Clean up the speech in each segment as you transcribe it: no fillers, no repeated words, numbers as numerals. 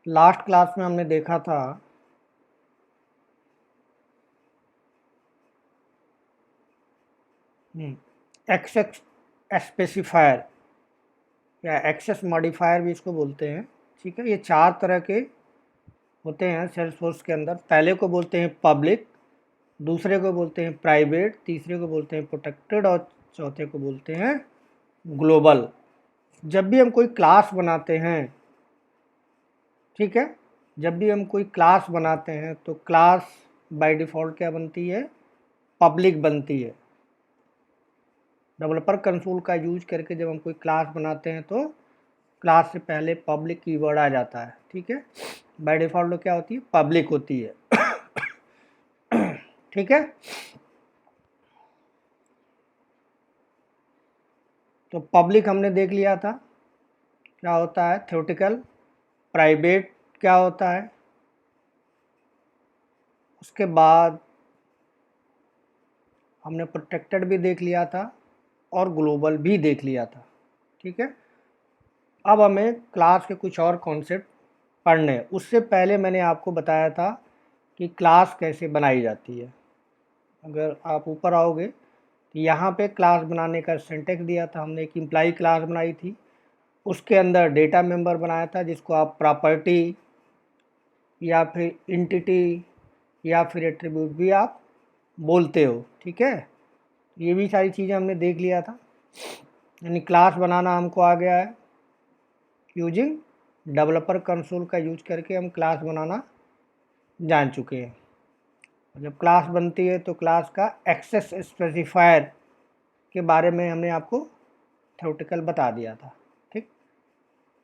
Last class में हमने देखा था एक्सेस स्पेसिफायर या एक्सेस मॉडिफायर भी इसको बोलते हैं। ठीक है, ये 4 तरह के होते हैं सेल्सफोर्स के अंदर। पहले को बोलते हैं पब्लिक, दूसरे को बोलते हैं प्राइवेट, तीसरे को बोलते हैं प्रोटेक्टेड और चौथे को बोलते हैं ग्लोबल। जब भी हम कोई क्लास बनाते हैं, ठीक है, जब भी हम कोई क्लास बनाते हैं तो क्लास बाय डिफ़ॉल्ट क्या बनती है? पब्लिक बनती है। डेवलपर कंसोल का यूज करके जब हम कोई क्लास बनाते हैं तो क्लास से पहले पब्लिक कीवर्ड आ जाता है। ठीक है, बाय डिफ़ॉल्ट क्या होती है? पब्लिक होती है। ठीक है, तो पब्लिक हमने देख लिया था क्या होता है, थ्योरेटिकल। प्राइवेट क्या होता है, उसके बाद हमने प्रोटेक्टेड भी देख लिया था और ग्लोबल भी देख लिया था। ठीक है, अब हमें क्लास के कुछ और कॉन्सेप्ट पढ़ने हैं। उससे पहले मैंने आपको बताया था कि क्लास कैसे बनाई जाती है। अगर आप ऊपर आओगे तो यहाँ पे क्लास बनाने का सिंटेक्स दिया था। हमने एक एम्प्लॉय क्लास बनाई थी, उसके अंदर डेटा मेंबर बनाया था जिसको आप प्रॉपर्टी या फिर एंटिटी या फिर एट्रीब्यूट भी आप बोलते हो। ठीक है, ये भी सारी चीज़ें हमने देख लिया था। यानी क्लास बनाना हमको आ गया है। यूजिंग डेवलपर कंसोल का यूज करके हम क्लास बनाना जान चुके हैं। जब क्लास बनती है तो क्लास का एक्सेस स्पेसिफायर के बारे में हमने आपको थ्योरेटिकल बता दिया था। ठीक,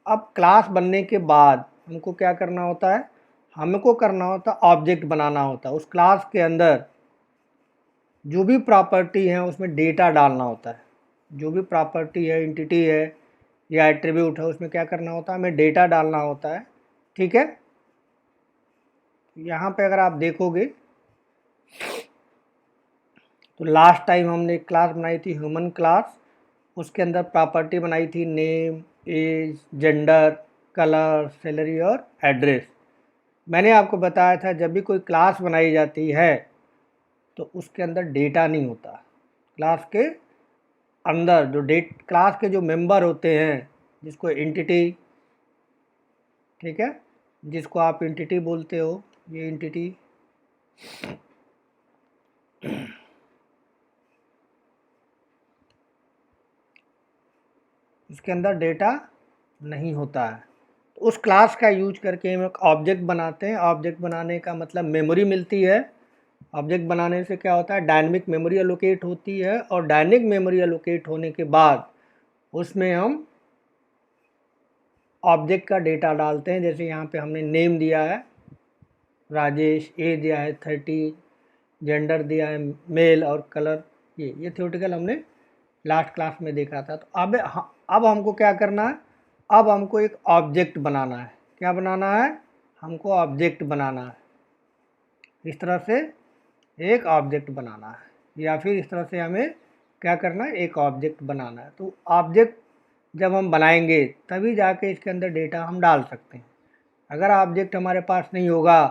अब क्लास बनने के बाद हमको क्या करना होता है? हमको करना होता है ऑब्जेक्ट बनाना होता है। उस क्लास के अंदर जो भी प्रॉपर्टी है उसमें डेटा डालना होता है। जो भी प्रॉपर्टी है, एंटिटी है या एट्रीब्यूट है, उसमें क्या करना होता है? हमें डेटा डालना होता है। ठीक है, यहाँ पे अगर आप देखोगे तो लास्ट टाइम हमने एक क्लास बनाई थी ह्यूमन क्लास। उसके अंदर प्रॉपर्टी बनाई थी name, age, gender, colour, salary और एड्रेस। मैंने आपको बताया था जब भी कोई क्लास बनाई जाती है तो उसके अंदर डेटा नहीं होता। क्लास के अंदर जो क्लास के जो मेंबर होते हैं, जिसको एंटिटी, ठीक है, जिसको आप एंटिटी बोलते हो, ये एंटिटी, इसके अंदर डेटा नहीं होता है। तो उस क्लास का यूज करके हम एक ऑब्जेक्ट बनाते हैं। ऑब्जेक्ट बनाने का मतलब मेमोरी मिलती है। ऑब्जेक्ट बनाने से क्या होता है? डायनेमिक मेमोरी एलोकेट होती है और डायनेमिक मेमोरी एलोकेट होने के बाद उसमें हम ऑब्जेक्ट का डेटा डालते हैं। जैसे यहाँ पे हमने नेम दिया है राजेश, एज दिया है 30, जेंडर दिया है मेल और कलर, ये थ्योरेटिकल हमने लास्ट क्लास में देखा था। तो अब हमको क्या करना है? अब हमको एक ऑब्जेक्ट बनाना है। क्या बनाना है? हमको ऑब्जेक्ट बनाना है। इस तरह से एक ऑब्जेक्ट बनाना है, या फिर इस तरह से हमें क्या करना है? एक ऑब्जेक्ट बनाना है। तो ऑब्जेक्ट जब हम बनाएंगे तभी जाके इसके अंदर डेटा हम डाल सकते हैं। अगर ऑब्जेक्ट हमारे पास नहीं होगा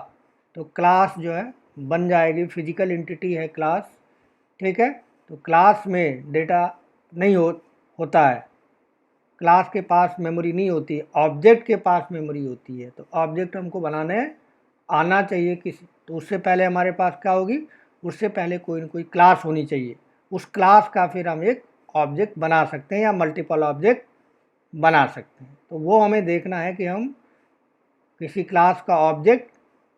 तो क्लास जो है बन जाएगी, फिजिकल एंटिटी है क्लास। ठीक है, तो क्लास में डेटा नहीं होता है। क्लास के पास मेमोरी नहीं होती, ऑब्जेक्ट के पास मेमोरी होती है। तो ऑब्जेक्ट हमको बनाने आना चाहिए किसी, तो उससे पहले हमारे पास क्या होगी? उससे पहले कोई ना कोई क्लास होनी चाहिए। उस क्लास का फिर हम एक ऑब्जेक्ट बना सकते हैं या मल्टीपल ऑब्जेक्ट बना सकते हैं। तो वो हमें देखना है कि हम किसी क्लास का ऑब्जेक्ट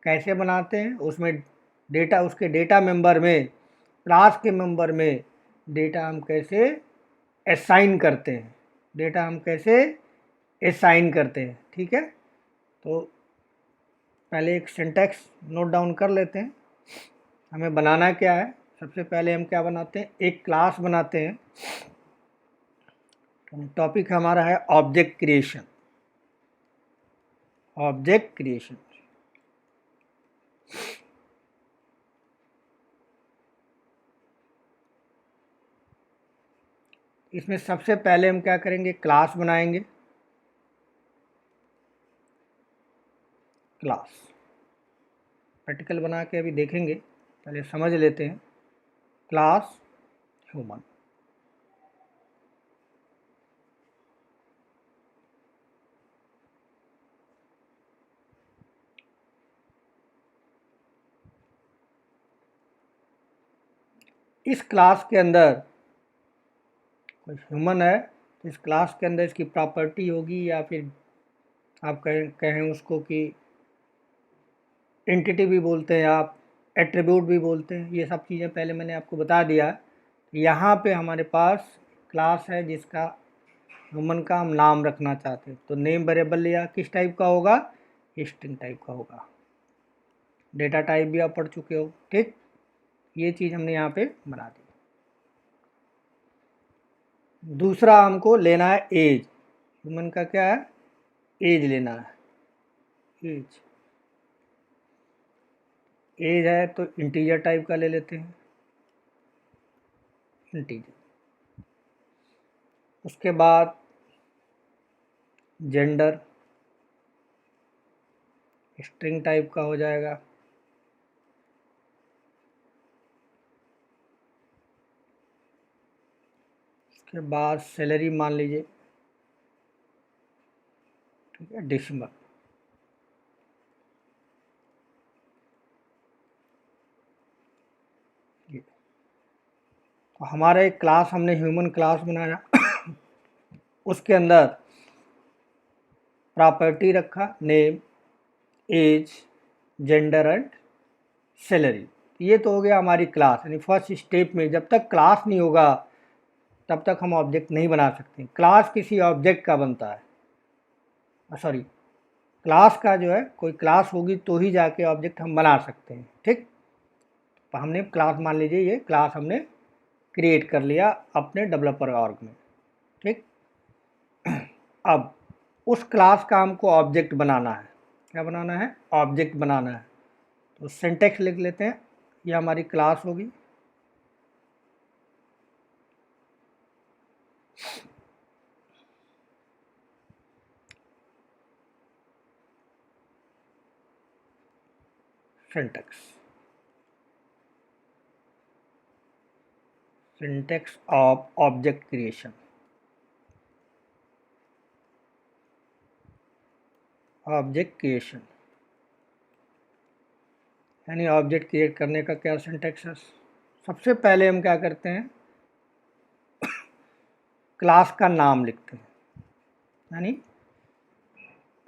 कैसे बनाते हैं, उसमें डेटा, उसके डेटा मेंबर में, क्लास के मेंबर में डेटा हम कैसे असाइन करते हैं, डेटा हम कैसे असाइन करते हैं। ठीक है, तो पहले एक सिंटैक्स नोट डाउन कर लेते हैं। हमें बनाना क्या है? सबसे पहले हम क्या बनाते हैं? एक क्लास बनाते हैं। टॉपिक हमारा है ऑब्जेक्ट क्रिएशन। ऑब्जेक्ट क्रिएशन, इसमें सबसे पहले हम क्या करेंगे? क्लास बनाएंगे। क्लास। प्रैक्टिकल बना के अभी देखेंगे, पहले समझ लेते हैं। Class human. इस क्लास के अंदर कोई ह्यूमन है तो इस क्लास के अंदर इसकी प्रॉपर्टी होगी, या फिर आप कहें उसको कि एंटिटी भी बोलते हैं, आप एट्रीब्यूट भी बोलते हैं। ये सब चीज़ें पहले मैंने आपको बता दिया। यहाँ पे हमारे पास क्लास है जिसका ह्यूमन का हम नाम रखना चाहते हैं, तो नेम वेरिएबल लिया, किस टाइप का होगा, स्ट्रिंग टाइप का होगा। डेटा टाइप भी आप पढ़ चुके हो, ठीक। ये चीज़ हमने यहाँ पे बना दी। दूसरा हमको लेना है एज। ह्यूमन का क्या है, एज लेना है। एज है तो इंटीजर टाइप का ले लेते हैं, इंटीजर। उसके बाद जेंडर स्ट्रिंग टाइप का हो जाएगा। उसके बाद सैलरी मान लीजिए, ठीक है, डेसिमल। तो हमारा एक क्लास हमने ह्यूमन क्लास बनाया उसके अंदर प्रॉपर्टी रखा, name, age, gender and salary. ये तो हो गया हमारी क्लास। यानी फर्स्ट स्टेप में जब तक क्लास नहीं होगा तब तक हम ऑब्जेक्ट नहीं बना सकते। क्लास किसी ऑब्जेक्ट का बनता है, सॉरी, क्लास का जो है, कोई क्लास होगी तो ही जाके ऑब्जेक्ट हम बना सकते हैं, ठीक। तो हमने क्लास, मान लीजिए ये क्लास हमने क्रिएट कर लिया अपने डेवलपर ऑर्ग में, ठीक। अब उस क्लास का हमको ऑब्जेक्ट बनाना है। क्या बनाना है, ऑब्जेक्ट बनाना है। तो सिंटेक्स लिख लेते हैं, ये हमारी क्लास होगी। Syntax of object creation. Object creation यानी ऑब्जेक्ट क्रिएट करने का क्या सिंटेक्स है। सबसे पहले हम क्या करते हैं, क्लास का नाम लिखते हैं, यानी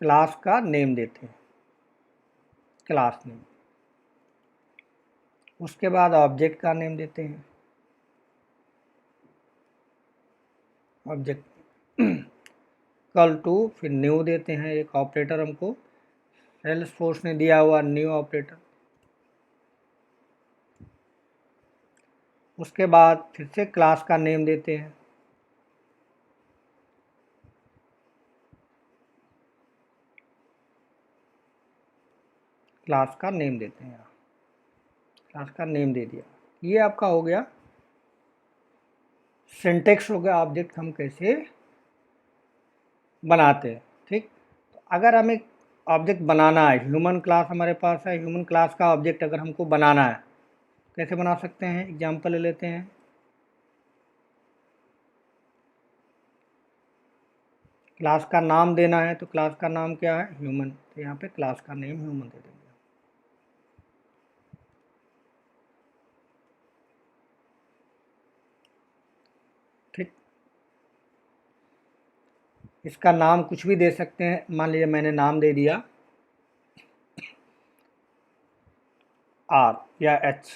क्लास का नेम देते हैं, क्लास नेम। उसके बाद ऑब्जेक्ट का नेम देते हैं, ऑब्जेक्ट कल टू, फिर न्यू देते हैं, एक ऑपरेटर हमको सेल्सफोर्स ने दिया हुआ न्यू ऑपरेटर। उसके बाद फिर से क्लास का नेम देते हैं, क्लास का नेम देते हैं, क्लास का नेम दे दिया। ये आपका हो गया सिंटेक्स, हो गया ऑब्जेक्ट हम कैसे बनाते हैं, ठीक। तो अगर हमें ऑब्जेक्ट बनाना है, ह्यूमन क्लास हमारे पास है, ह्यूमन क्लास का ऑब्जेक्ट अगर हमको बनाना है, कैसे बना सकते हैं, एग्जांपल ले लेते हैं। क्लास का नाम देना है, तो क्लास का नाम क्या है, ह्यूमन। तो यहाँ पे क्लास का नेम ह्यूमन दे देंगे। ठीक, इसका नाम कुछ भी दे सकते हैं। मान लीजिए मैंने नाम दे दिया आर या एच,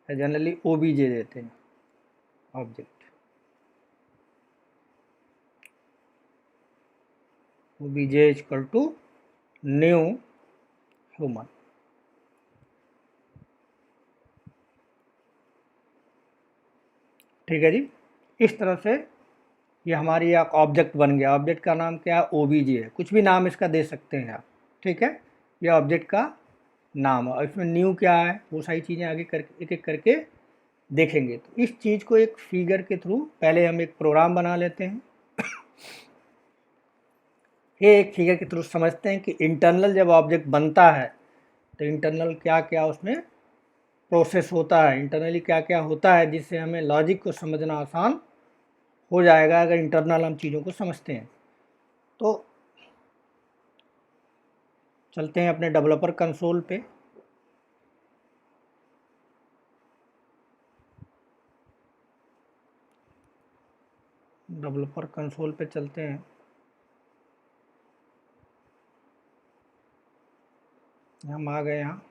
जनरली ओबीजे देते हैं object, OBJ equal to new human. ठीक है जी, इस तरह से ये हमारी एक ऑब्जेक्ट बन गया। ऑब्जेक्ट का नाम क्या है, ओबीजे है, कुछ भी नाम इसका दे सकते हैं आप, ठीक है। ये ऑब्जेक्ट का नाम है, और इसमें न्यू क्या है, वो सारी चीज़ें आगे करके एक एक करके देखेंगे। तो इस चीज़ को एक फिगर के थ्रू पहले हम एक प्रोग्राम बना लेते हैं। ये एक फिगर के थ्रू समझते हैं कि इंटरनल जब ऑब्जेक्ट बनता है तो इंटरनल क्या क्या उसमें प्रोसेस होता है, इंटरनली क्या क्या होता है, जिससे हमें लॉजिक को समझना आसान हो जाएगा अगर इंटरनल हम चीज़ों को समझते हैं। तो चलते हैं अपने डेवलपर कंसोल पे। डेवलपर कंसोल पे चलते हैं। हम आ गए यहाँ।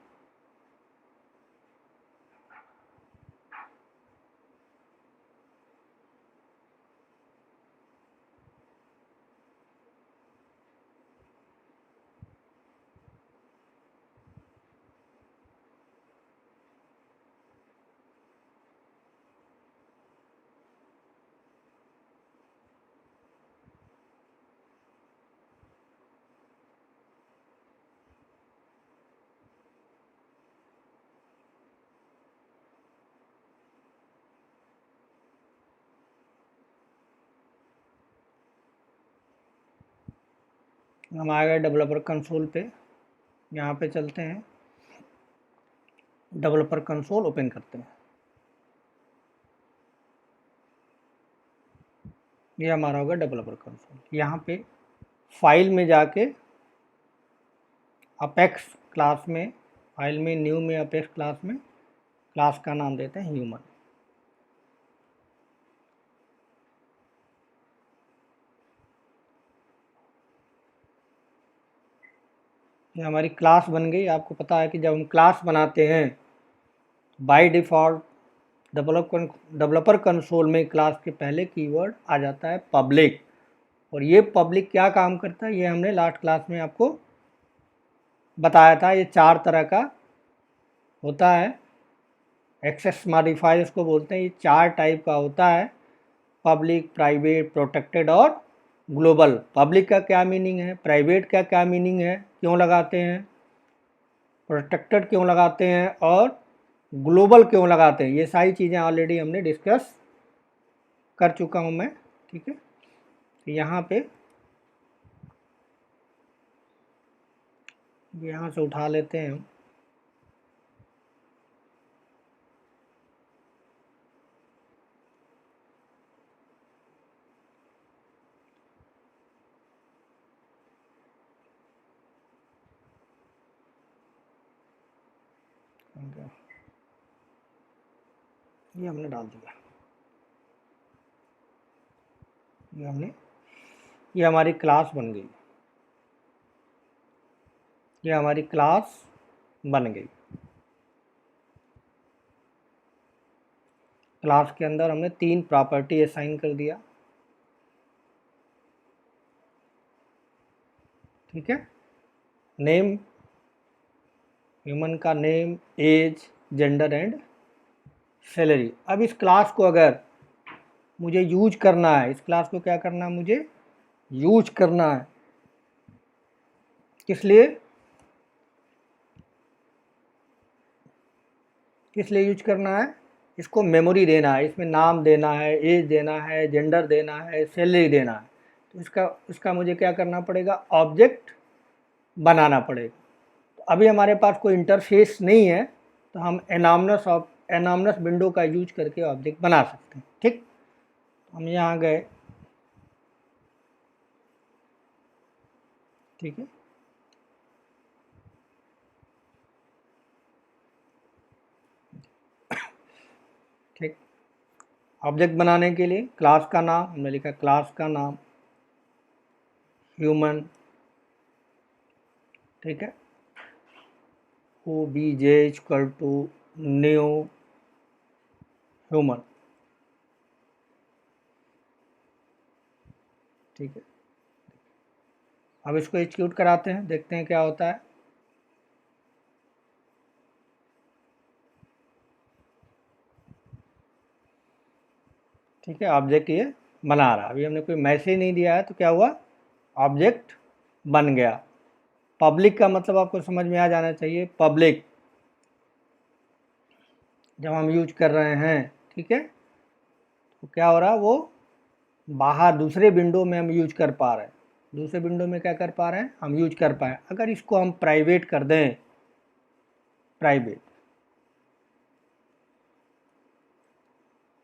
हम आ गए डेवलपर कंसोल पे। यहाँ पे चलते हैं, डेवलपर कंसोल ओपन करते हैं। ये हमारा होगा डेवलपर कंसोल। यहाँ पे फाइल में जाके अपेक्स क्लास में, फाइल में न्यू में अपेक्स क्लास में क्लास का नाम देते हैं ह्यूमन। ये हमारी क्लास बन गई। आपको पता है कि जब हम क्लास बनाते हैं बाय डिफ़ॉल्ट डेवलपर कंसोल में क्लास के पहले कीवर्ड आ जाता है पब्लिक। और ये पब्लिक क्या काम करता है ये हमने लास्ट क्लास में आपको बताया था। ये 4 तरह का होता है, एक्सेस मॉडिफायर इसको बोलते हैं। ये 4 टाइप का होता है, पब्लिक, प्राइवेट, प्रोटेक्टेड और ग्लोबल। पब्लिक का क्या मीनिंग है, प्राइवेट का क्या मीनिंग है, क्यों लगाते हैं, प्रोटेक्टेड क्यों लगाते हैं और ग्लोबल क्यों लगाते हैं, ये सारी चीज़ें ऑलरेडी हमने डिस्कस कर चुका हूँ मैं। ठीक है, तो यहाँ से उठा लेते हैं हम। ये हमने डाल दिया, ये हमारी क्लास बन गई। ये हमारी क्लास बन गई। क्लास के अंदर हमने 3 प्रॉपर्टी असाइन कर दिया। ठीक है, नेम, ह्यूमन का name, age, gender and salary. अब इस क्लास को अगर मुझे यूज करना है, इस क्लास को क्या करना है, मुझे यूज करना है। किस लिए यूज करना है, इसको मेमोरी देना है, इसमें नाम देना है, एज देना है, जेंडर देना है, सैलरी देना है। तो इसका मुझे क्या करना पड़ेगा, ऑब्जेक्ट बनाना पड़ेगा। तो अभी हमारे पास कोई इंटरफेस नहीं है, तो हम एनामनस विंडो का यूज करके ऑब्जेक्ट बना सकते हैं। ठीक, हम यहाँ गए। ठीक है, ठीक, ऑब्जेक्ट बनाने के लिए क्लास का नाम हमने लिखा, क्लास का नाम ह्यूमन। ठीक है, OBJ equal to new human. ठीक है, अब इसको एग्जीक्यूट कराते हैं, देखते हैं क्या होता है। ठीक है, ऑब्जेक्ट ये बना रहा। अभी हमने कोई मैसेज नहीं दिया है तो क्या हुआ, ऑब्जेक्ट बन गया। पब्लिक का मतलब आपको समझ में आ जाना चाहिए। पब्लिक जब हम यूज कर रहे हैं, ठीक है, तो क्या हो रहा है, वो बाहर दूसरे विंडो में हम यूज कर पा रहे हैं। दूसरे विंडो में क्या कर पा रहे हैं, हम यूज कर पाए। अगर इसको हम प्राइवेट कर दें,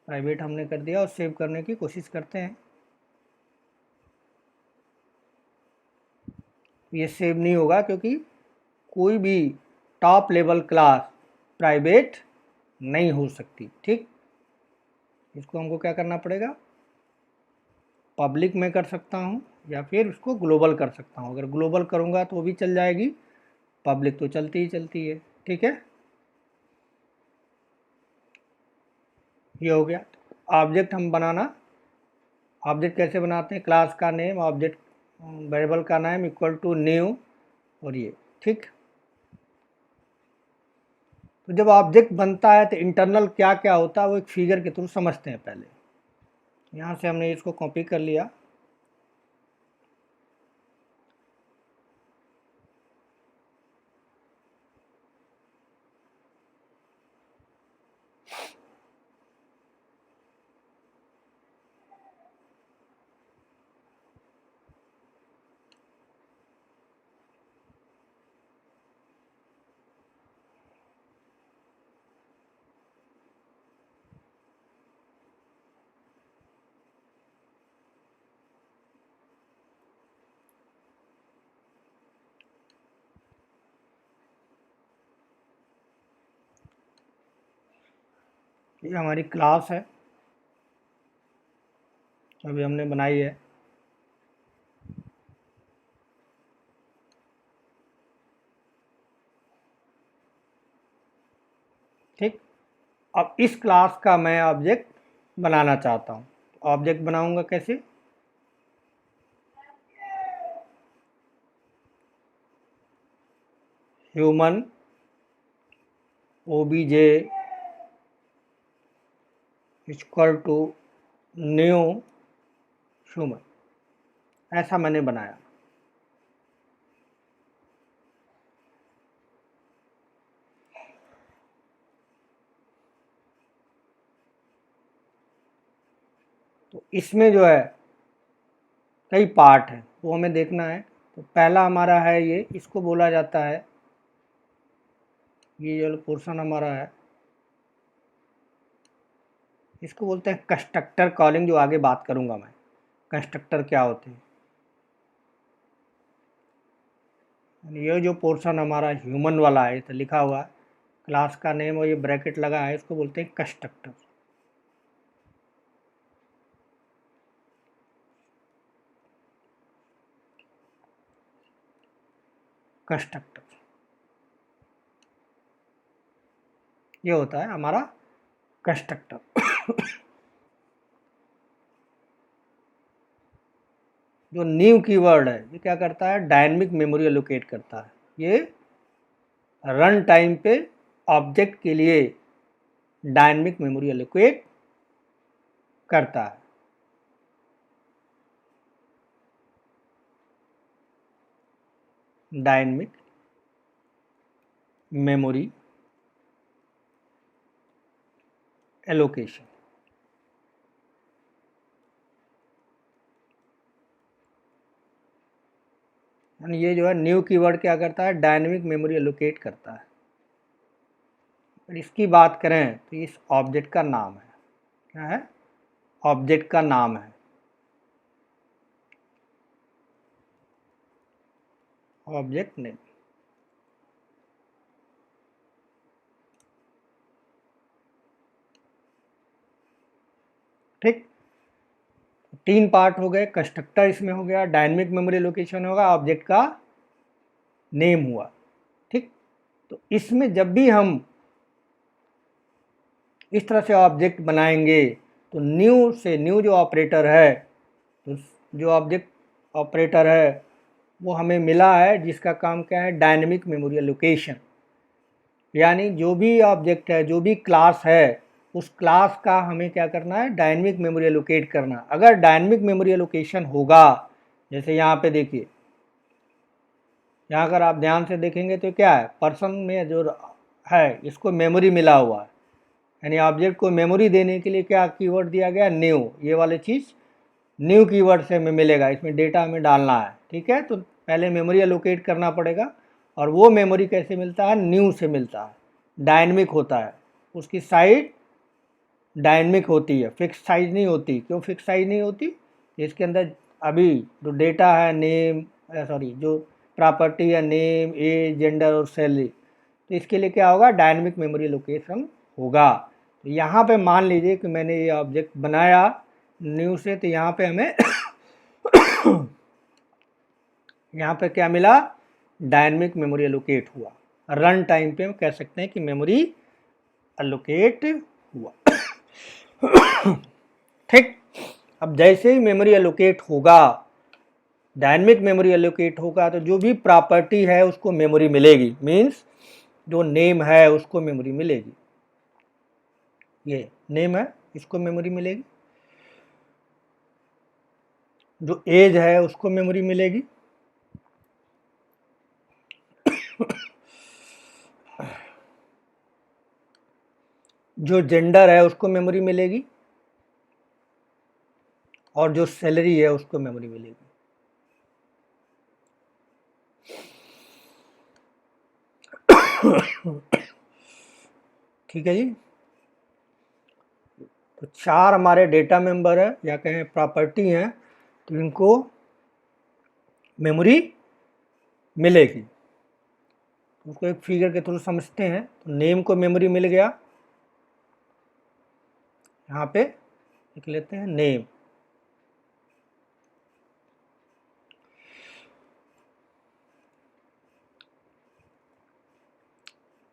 प्राइवेट हमने कर दिया और सेव करने की कोशिश करते हैं, ये सेव नहीं होगा क्योंकि कोई भी टॉप लेवल क्लास प्राइवेट नहीं हो सकती। ठीक, इसको हमको क्या करना पड़ेगा, पब्लिक में कर सकता हूँ या फिर उसको ग्लोबल कर सकता हूँ। अगर ग्लोबल करूँगा तो वो भी चल जाएगी, पब्लिक तो चलती ही चलती है। ठीक है, ये हो गया। ऑब्जेक्ट हम बनाना, ऑब्जेक्ट कैसे बनाते हैं, क्लास का नेम, ऑब्जेक्ट वेरिएबल का नाम इक्वल टू न्यू, और ये ठीक। तो जब ऑब्जेक्ट बनता है तो इंटरनल क्या क्या होता है वो एक फिगर के थ्रू समझते हैं। पहले यहाँ से हमने इसको कॉपी कर लिया, ये हमारी क्लास है, अभी हमने बनाई है। ठीक, अब इस क्लास का मैं ऑब्जेक्ट बनाना चाहता हूँ। ऑब्जेक्ट बनाऊंगा कैसे, human OBJ equal to new human, ऐसा मैंने बनाया। तो इसमें जो है कई पार्ट हैं, वो हमें देखना है। तो पहला हमारा है ये, इसको बोला जाता है, ये जो पोर्शन हमारा है इसको बोलते हैं कंस्ट्रक्टर कॉलिंग, जो आगे बात करूंगा मैं कंस्ट्रक्टर क्या होते हैं। ये जो पोर्शन हमारा ह्यूमन वाला है, तो लिखा हुआ है क्लास का नेम और ये ब्रैकेट लगा है, इसको बोलते हैं कंस्ट्रक्टर। कंस्ट्रक्टर ये होता है हमारा कंस्ट्रक्टर। जो न्यू कीवर्ड है ये क्या करता है, डायनेमिक मेमोरी एलोकेट करता है। ये रन टाइम पे ऑब्जेक्ट के लिए डायनेमिक मेमोरी एलोकेट करता है। डायनेमिक मेमोरी एलोकेशन, यानी ये जो है न्यू कीवर्ड क्या करता है, डायनेमिक मेमोरी एलोकेट करता है। और इसकी बात करें तो इस ऑब्जेक्ट का नाम है, क्या है, ऑब्जेक्ट का नाम है, ऑब्जेक्ट नेम। ठीक, तीन पार्ट हो गए, कंस्ट्रक्टर इसमें हो गया, डायनेमिक मेमोरी लोकेशन होगा, ऑब्जेक्ट का नेम हुआ। ठीक, तो इसमें जब भी हम इस तरह से ऑब्जेक्ट बनाएंगे तो न्यू से न्यू जो ऑपरेटर है, तो जो ऑब्जेक्ट ऑपरेटर है वो हमें मिला है, जिसका काम क्या है, डायनेमिक मेमोरी लोकेशन। यानी जो भी ऑब्जेक्ट है, जो भी क्लास है, उस क्लास का हमें क्या करना है, डायनेमिक मेमोरी एलोकेट करना। अगर डायनेमिक मेमोरी एलोकेशन होगा, जैसे यहाँ पे देखिए, यहाँ अगर आप ध्यान से देखेंगे तो क्या है, पर्सन में जो है इसको मेमोरी मिला हुआ है, यानी ऑब्जेक्ट को मेमोरी देने के लिए क्या कीवर्ड दिया गया, न्यू। ये वाली चीज़ न्यू कीवर्ड से हमें मिलेगा, इसमें डेटा हमें डालना है। ठीक है, तो पहले मेमोरी एलोकेट करना पड़ेगा, और वो मेमोरी कैसे मिलता है, न्यू से मिलता है, डायनमिक होता है, उसकी साइज डायनमिक होती है, फिक्स साइज नहीं होती। क्यों फिक्स साइज नहीं होती, इसके अंदर अभी जो डेटा है नेम, सॉरी जो प्रॉपर्टी है नेम, एज, जेंडर और सैलरी, तो इसके लिए क्या होगा, डायनमिक मेमोरी लोकेशन होगा। तो यहाँ पे मान लीजिए कि मैंने ये ऑब्जेक्ट बनाया न्यू से, तो यहाँ पे हमें यहाँ पे क्या मिला, डायनमिक मेमोरी एलोकेट हुआ। रन टाइम पे हम कह सकते हैं कि मेमोरी एलोकेट हुआ। ठीक, अब जैसे ही मेमोरी एलोकेट होगा, डायनमिक मेमोरी एलोकेट होगा, तो जो भी प्रॉपर्टी है उसको मेमोरी मिलेगी, मीन्स जो नेम है उसको मेमोरी मिलेगी, ये नेम है इसको मेमोरी मिलेगी, जो एज है उसको मेमोरी मिलेगी, जो जेंडर है उसको मेमोरी मिलेगी, और जो सैलरी है उसको मेमोरी मिलेगी। ठीक है जी, तो 4 हमारे डेटा मेंबर है या कहें प्रॉपर्टी हैं, तो इनको मेमोरी मिलेगी। उसको एक फिगर के थ्रू समझते हैं। तो नेम को मेमोरी मिल गया, यहाँ पे लिख लेते हैं नेम।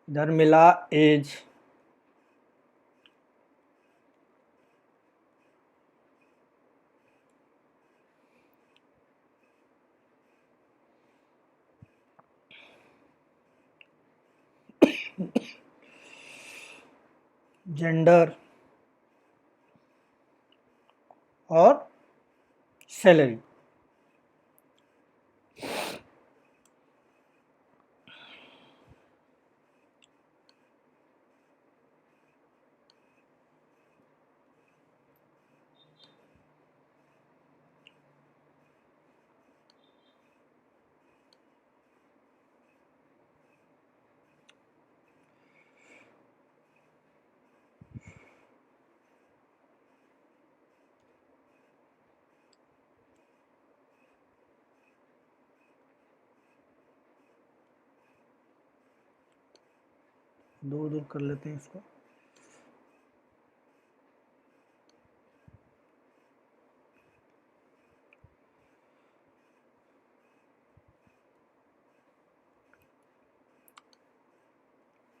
इधर मिला एज, जेंडर और सैलरी। दूर दूर कर लेते हैं इसको।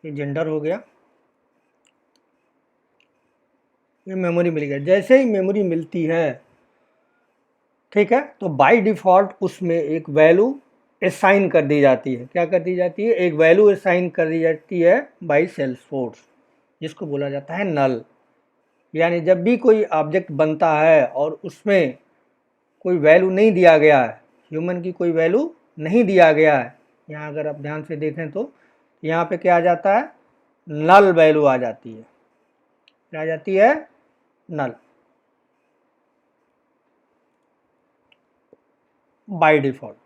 ये जेंडर हो गया, ये मेमोरी मिल गया। जैसे ही मेमोरी मिलती है, ठीक है, तो बाय डिफ़ॉल्ट उसमें एक वैल्यू असाइन कर दी जाती है। क्या कर दी जाती है, एक वैल्यू असाइन कर दी जाती है बाय सेल्सफोर्स, जिसको बोला जाता है नल। यानी जब भी कोई ऑब्जेक्ट बनता है और उसमें कोई वैल्यू नहीं दिया गया है, ह्यूमन की कोई वैल्यू नहीं दिया गया है, यहाँ अगर आप ध्यान से देखें तो यहाँ पे क्या आ जाता है, नल वैल्यू आ जाती है। क्या आ जाती है, नल, बाय डिफ़ॉल्ट।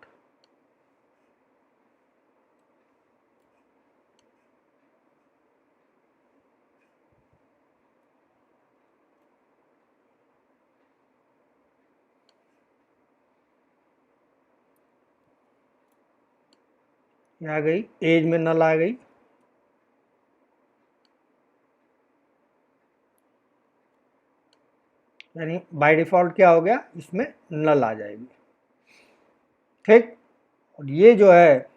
ये आ गई, एज में नल आ गई, यानी बाय डिफ़ॉल्ट क्या हो गया, इसमें नल आ जाएगी। ठीक, और ये जो है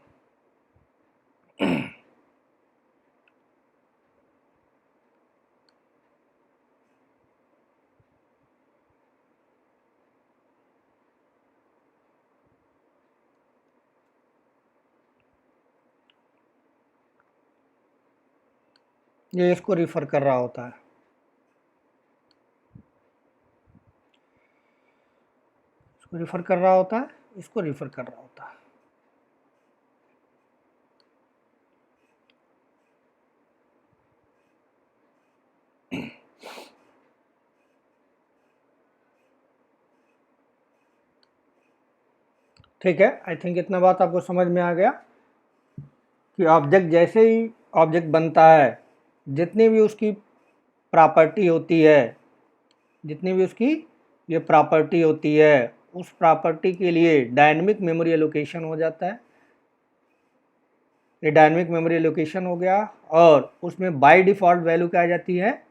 ये इसको रिफ़र कर रहा होता है। इसको रिफ़र कर रहा होता है, इसको रिफ़र कर रहा होता है। ठीक है, आई थिंक इतना बात आपको समझ में आ गया कि ऑब्जेक्ट जैसे ही ऑब्जेक्ट बनता है, जितनी भी उसकी प्रॉपर्टी होती है, जितनी भी उसकी ये प्रॉपर्टी होती है, उस प्रॉपर्टी के लिए डायनेमिक मेमोरी एलोकेशन हो जाता है। ये डायनेमिक मेमोरी एलोकेशन हो गया और उसमें बाय डिफ़ॉल्ट वैल्यू क्या आ जाती है,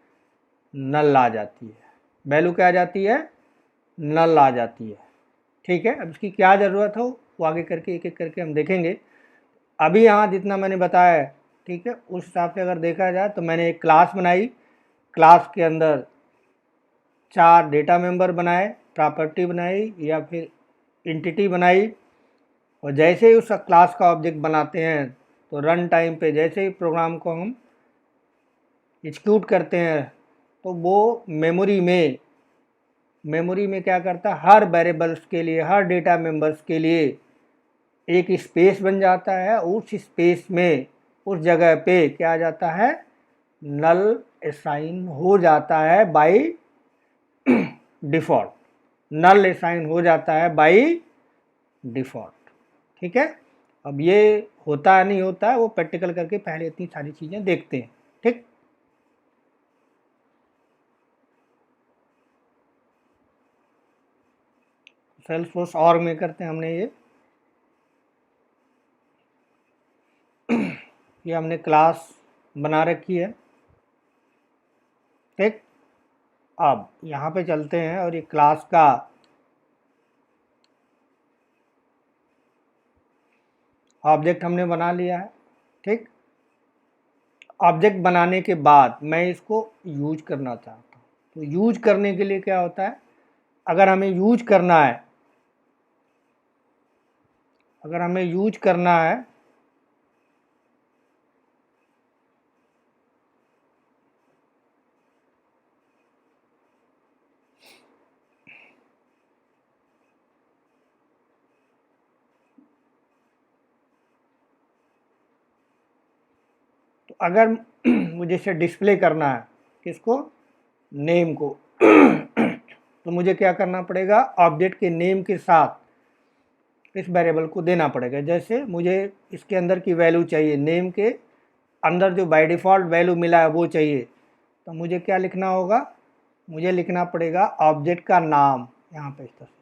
नल आ जाती है। वैल्यू क्या आ जाती है, नल आ जाती है। ठीक है, अब इसकी क्या ज़रूरत हो वो आगे करके एक एक करके हम देखेंगे। अभी यहाँ जितना मैंने बताया है, ठीक है, उस हिसाब से अगर देखा जाए तो मैंने एक क्लास बनाई, क्लास के अंदर 4 डेटा मेंबर बनाए, प्रॉपर्टी बनाई या फिर एंटिटी बनाई, और जैसे ही उस क्लास का ऑब्जेक्ट बनाते हैं तो रन टाइम पे जैसे ही प्रोग्राम को हम एग्जीक्यूट करते हैं तो वो मेमोरी में क्या करता है, हर वेरिएबल्स के लिए, हर डेटा मेंबर्स के लिए एक स्पेस बन जाता है। उस स्पेस में उस जगह पे क्या आ जाता है, नल असाइन हो जाता है बाय डिफ़ॉल्ट, नल असाइन हो जाता है बाय डिफ़ॉल्ट। ठीक है, अब ये होता है नहीं होता है वो प्रैक्टिकल करके पहले इतनी सारी चीज़ें देखते हैं। ठीक, सेल्सफोर्स ऑर्ग में करते हैं हमने ये हमने क्लास बना रखी है। ठीक, अब यहाँ पे चलते हैं और ये क्लास का ऑब्जेक्ट हमने बना लिया है। ठीक, ऑब्जेक्ट बनाने के बाद मैं इसको यूज करना चाहता हूँ, तो यूज करने के लिए क्या होता है, अगर हमें यूज करना है, अगर हमें यूज करना है तो अगर मुझे इसे डिस्प्ले करना है, किसको, नेम को, तो मुझे क्या करना पड़ेगा, ऑब्जेक्ट के नेम के साथ इस वेरिएबल को देना पड़ेगा। जैसे मुझे इसके अंदर की वैल्यू चाहिए, नेम के अंदर जो बाय डिफ़ॉल्ट वैल्यू मिला है वो चाहिए, तो मुझे क्या लिखना होगा, मुझे लिखना पड़ेगा ऑब्जेक्ट का नाम यहाँ पे इस तरह से।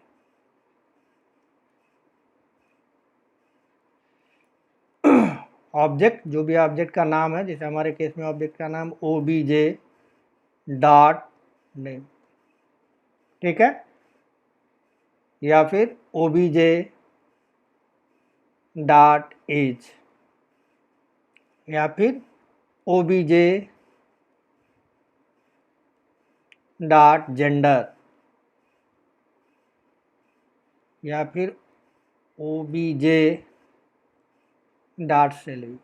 ऑब्जेक्ट, जो भी ऑब्जेक्ट का नाम है, जैसे हमारे केस में ऑब्जेक्ट का नाम obj डॉट नेम, ठीक है, या फिर obj डॉट एज, या फिर obj डॉट जेंडर, या फिर obj डॉट सैलरी।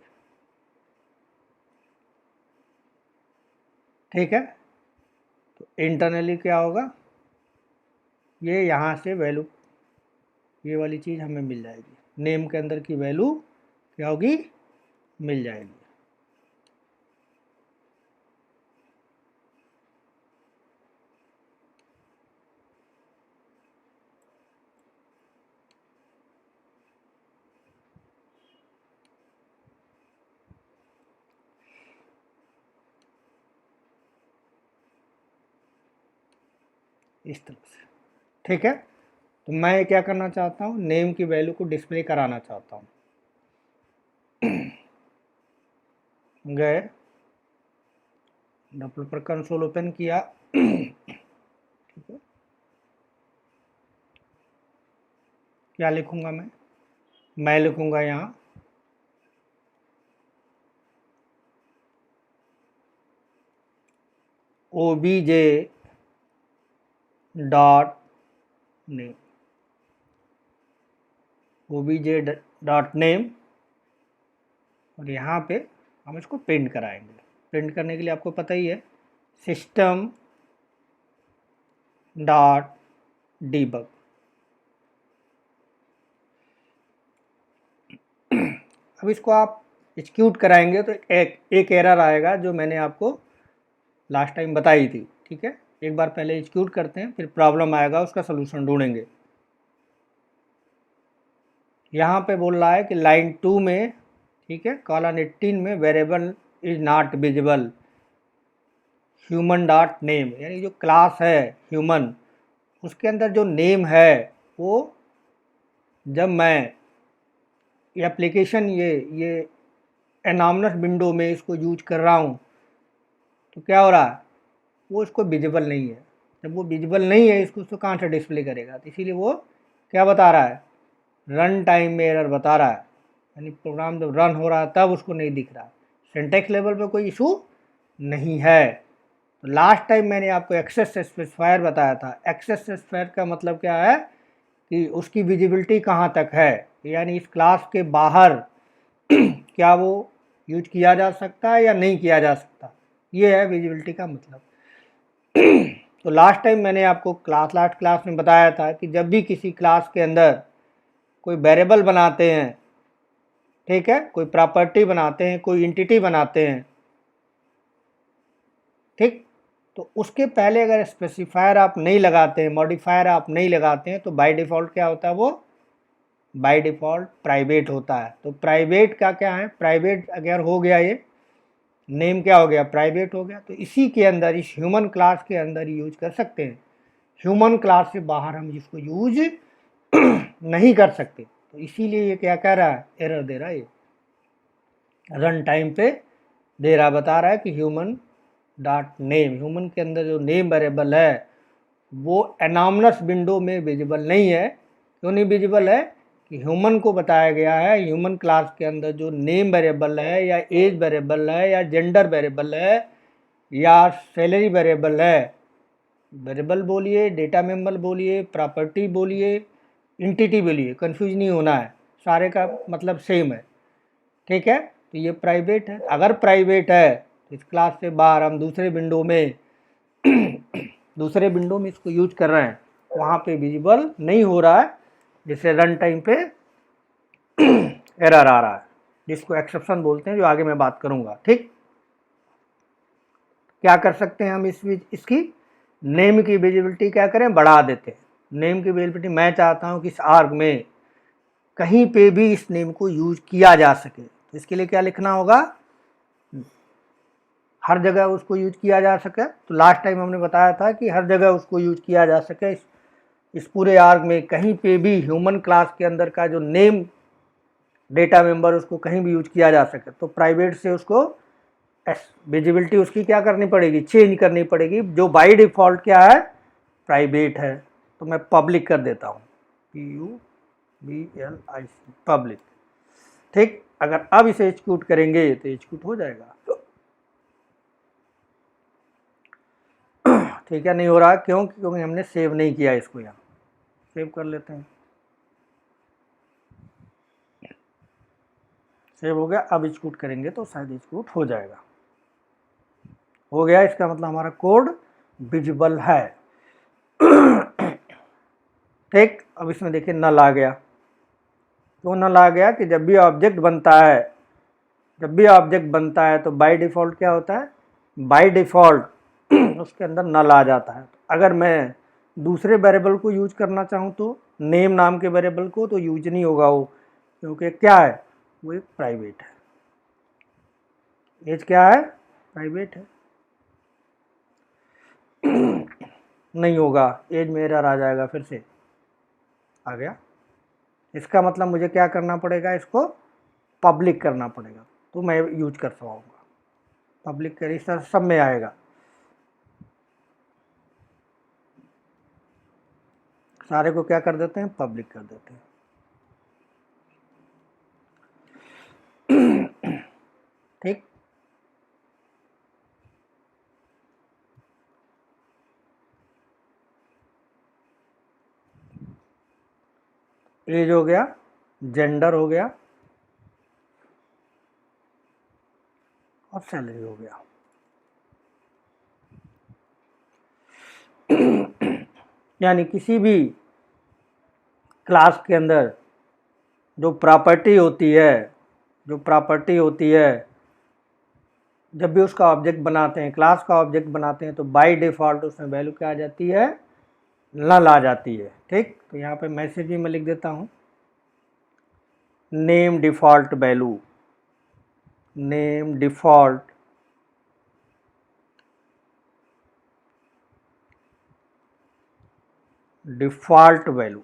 ठीक है, तो इंटरनली क्या होगा, ये यहाँ से वैल्यू, ये वाली चीज़ हमें मिल जाएगी, नेम के अंदर की वैल्यू क्या होगी, मिल जाएगी। इस तरह से। ठीक है, तो मैं क्या करना चाहता हूँ, नेम की वैल्यू को डिस्प्ले कराना चाहता हूँ। गए, डेवलपर कंसोल ओपन किया, ठीक है, क्या लिखूंगा मैं लिखूंगा यहाँ obj dot name, obj dot name, और यहाँ पे हम इसको प्रिंट कराएंगे। प्रिंट करने के लिए आपको पता ही है, सिस्टम डॉट डीबग। अब इसको आप एग्जीक्यूट कराएंगे तो एक एरर आएगा जो मैंने आपको लास्ट टाइम बताई थी। ठीक है, एक बार पहले एग्जीक्यूट करते हैं, फिर प्रॉब्लम आएगा, उसका सलूशन ढूंढेंगे। यहाँ पे बोल रहा है कि लाइन 2 में, ठीक है, कॉलन 18 में variable is not visible human dot name, यानी जो क्लास है ह्यूमन, उसके अंदर जो नेम है वो जब मैं ये एप्लीकेशन ये एनॉमनस विंडो में इसको यूज कर रहा हूँ तो क्या हो रहा है, वो इसको विजिबल नहीं है। जब वो विजिबल नहीं है इसको तो कहाँ से डिस्प्ले करेगा, तो इसीलिए वो क्या बता रहा है, रन टाइम में एरर बता रहा है, यानी प्रोग्राम जब रन हो रहा है तब उसको नहीं दिख रहा। सिंटैक्स लेवल पे कोई इशू नहीं है। तो लास्ट टाइम मैंने आपको एक्सेस स्पेसिफायर बताया था। एक्सेस स्पेसिफायर का मतलब क्या है कि उसकी विजिबिलिटी कहाँ तक है, यानी इस क्लास के बाहर क्या वो यूज किया जा सकता है या नहीं किया जा सकता, ये है विजिबिलिटी का मतलब। तो लास्ट टाइम मैंने आपको लास्ट क्लास में बताया था कि जब भी किसी क्लास के अंदर कोई वेरिएबल बनाते हैं, ठीक है, कोई प्रॉपर्टी बनाते हैं, कोई एंटिटी बनाते हैं, ठीक, तो उसके पहले अगर स्पेसिफायर आप नहीं लगाते हैं, मॉडिफायर आप नहीं लगाते हैं, तो बाय डिफ़ॉल्ट क्या होता है, वो बाय डिफ़ॉल्ट प्राइवेट होता है। तो प्राइवेट का क्या है, प्राइवेट अगर हो गया, ये नेम क्या हो गया, प्राइवेट हो गया, तो इसी के अंदर, इस ह्यूमन क्लास के अंदर यूज कर सकते हैं। ह्यूमन क्लास से बाहर हम इसको यूज नहीं कर सकते। तो इसीलिए ये क्या कह रहा है, एरर दे रहा है, ये रन टाइम पे दे रहा, बता रहा है कि ह्यूमन डॉट नेम, ह्यूमन के अंदर जो नेम वेरिएबल है वो एनॉमनस विंडो में विजिबल नहीं है। क्यों नहीं विजिबल है कि ह्यूमन को बताया गया है, ह्यूमन क्लास के अंदर जो नेम वेरिएबल है या एज वेरिएबल है या जेंडर वेरिएबल है या सैलरी वेरिएबल है, वेरिएबल बोलिए, डेटा मेंबर बोलिए, प्रॉपर्टी बोलिए, एंटिटी बोलिए, कंफ्यूज नहीं होना है, सारे का मतलब सेम है, ठीक है। तो ये प्राइवेट है। अगर प्राइवेट है तो इस क्लास से बाहर हम दूसरे विंडो में इसको यूज कर रहे हैं, वहाँ पे विजिबल नहीं हो रहा है, जिससे रन टाइम पे एरर आ रहा है, जिसको एक्सेप्शन बोलते हैं, जो आगे मैं बात करूँगा, ठीक। क्या कर सकते हैं हम इसकी नेम की विजिबिलिटी क्या करें, बढ़ा देते हैं। नेम की विजिबिलिटी मैं चाहता हूँ कि इस आर्ग में कहीं पे भी इस नेम को यूज किया जा सके, तो इसके लिए क्या लिखना होगा, हर जगह उसको यूज किया जा सके। तो लास्ट टाइम हमने बताया था कि हर जगह उसको यूज किया जा सके, इस पूरे आर्ग में कहीं पे भी ह्यूमन क्लास के अंदर का जो नेम डेटा मेंबर उसको कहीं भी यूज किया जा सके। तो प्राइवेट से उसको विजिबिलिटी उसकी क्या करनी पड़ेगी, चेंज करनी पड़ेगी, जो बाय डिफ़ॉल्ट क्या है, प्राइवेट है। तो मैं पब्लिक कर देता हूँ, PUBLIC, पब्लिक, ठीक। अगर अब इसे एग्जीक्यूट करेंगे तो एग्जीक्यूट हो जाएगा, ठीक है। नहीं हो रहा क्यों, क्योंकि हमने सेव नहीं किया इसको, यहाँ सेव कर लेते हैं, सेव हो गया। अब एग्जीक्यूट करेंगे तो शायद एग्जीक्यूट हो जाएगा, हो गया। इसका मतलब हमारा कोड विजिबल है, ठीक। अब इसमें देखिए नल आ गया। तो नल आ गया कि जब भी ऑब्जेक्ट बनता है तो बाय डिफ़ॉल्ट क्या होता है, बाय डिफ़ॉल्ट उसके अंदर नल आ जाता है। अगर मैं दूसरे वेरिएबल को यूज करना चाहूँ तो नेम नाम के वेरिएबल को तो यूज नहीं होगा वो, क्योंकि क्या है, वो एक प्राइवेट है, एज क्या है, प्राइवेट है, नहीं होगा, एज में एरर आ जाएगा, फिर से आ गया। इसका मतलब मुझे क्या करना पड़ेगा, इसको पब्लिक करना पड़ेगा, तो मैं यूज कर पाऊँगा। पब्लिक करी सर सब में आएगा, सारे को क्या कर देते हैं, पब्लिक कर देते हैं, ठीक। एज हो गया, जेंडर हो गया और सैलरी हो गया। यानी किसी भी क्लास के अंदर जो प्रॉपर्टी होती है, जब भी उसका ऑब्जेक्ट बनाते हैं, क्लास का ऑब्जेक्ट बनाते हैं, तो बाय डिफ़ॉल्ट उसमें वैल्यू क्या आ जाती है, नल आ जाती है, ठीक। तो यहाँ पे मैसेज भी मैं लिख देता हूँ, name default value, name default value.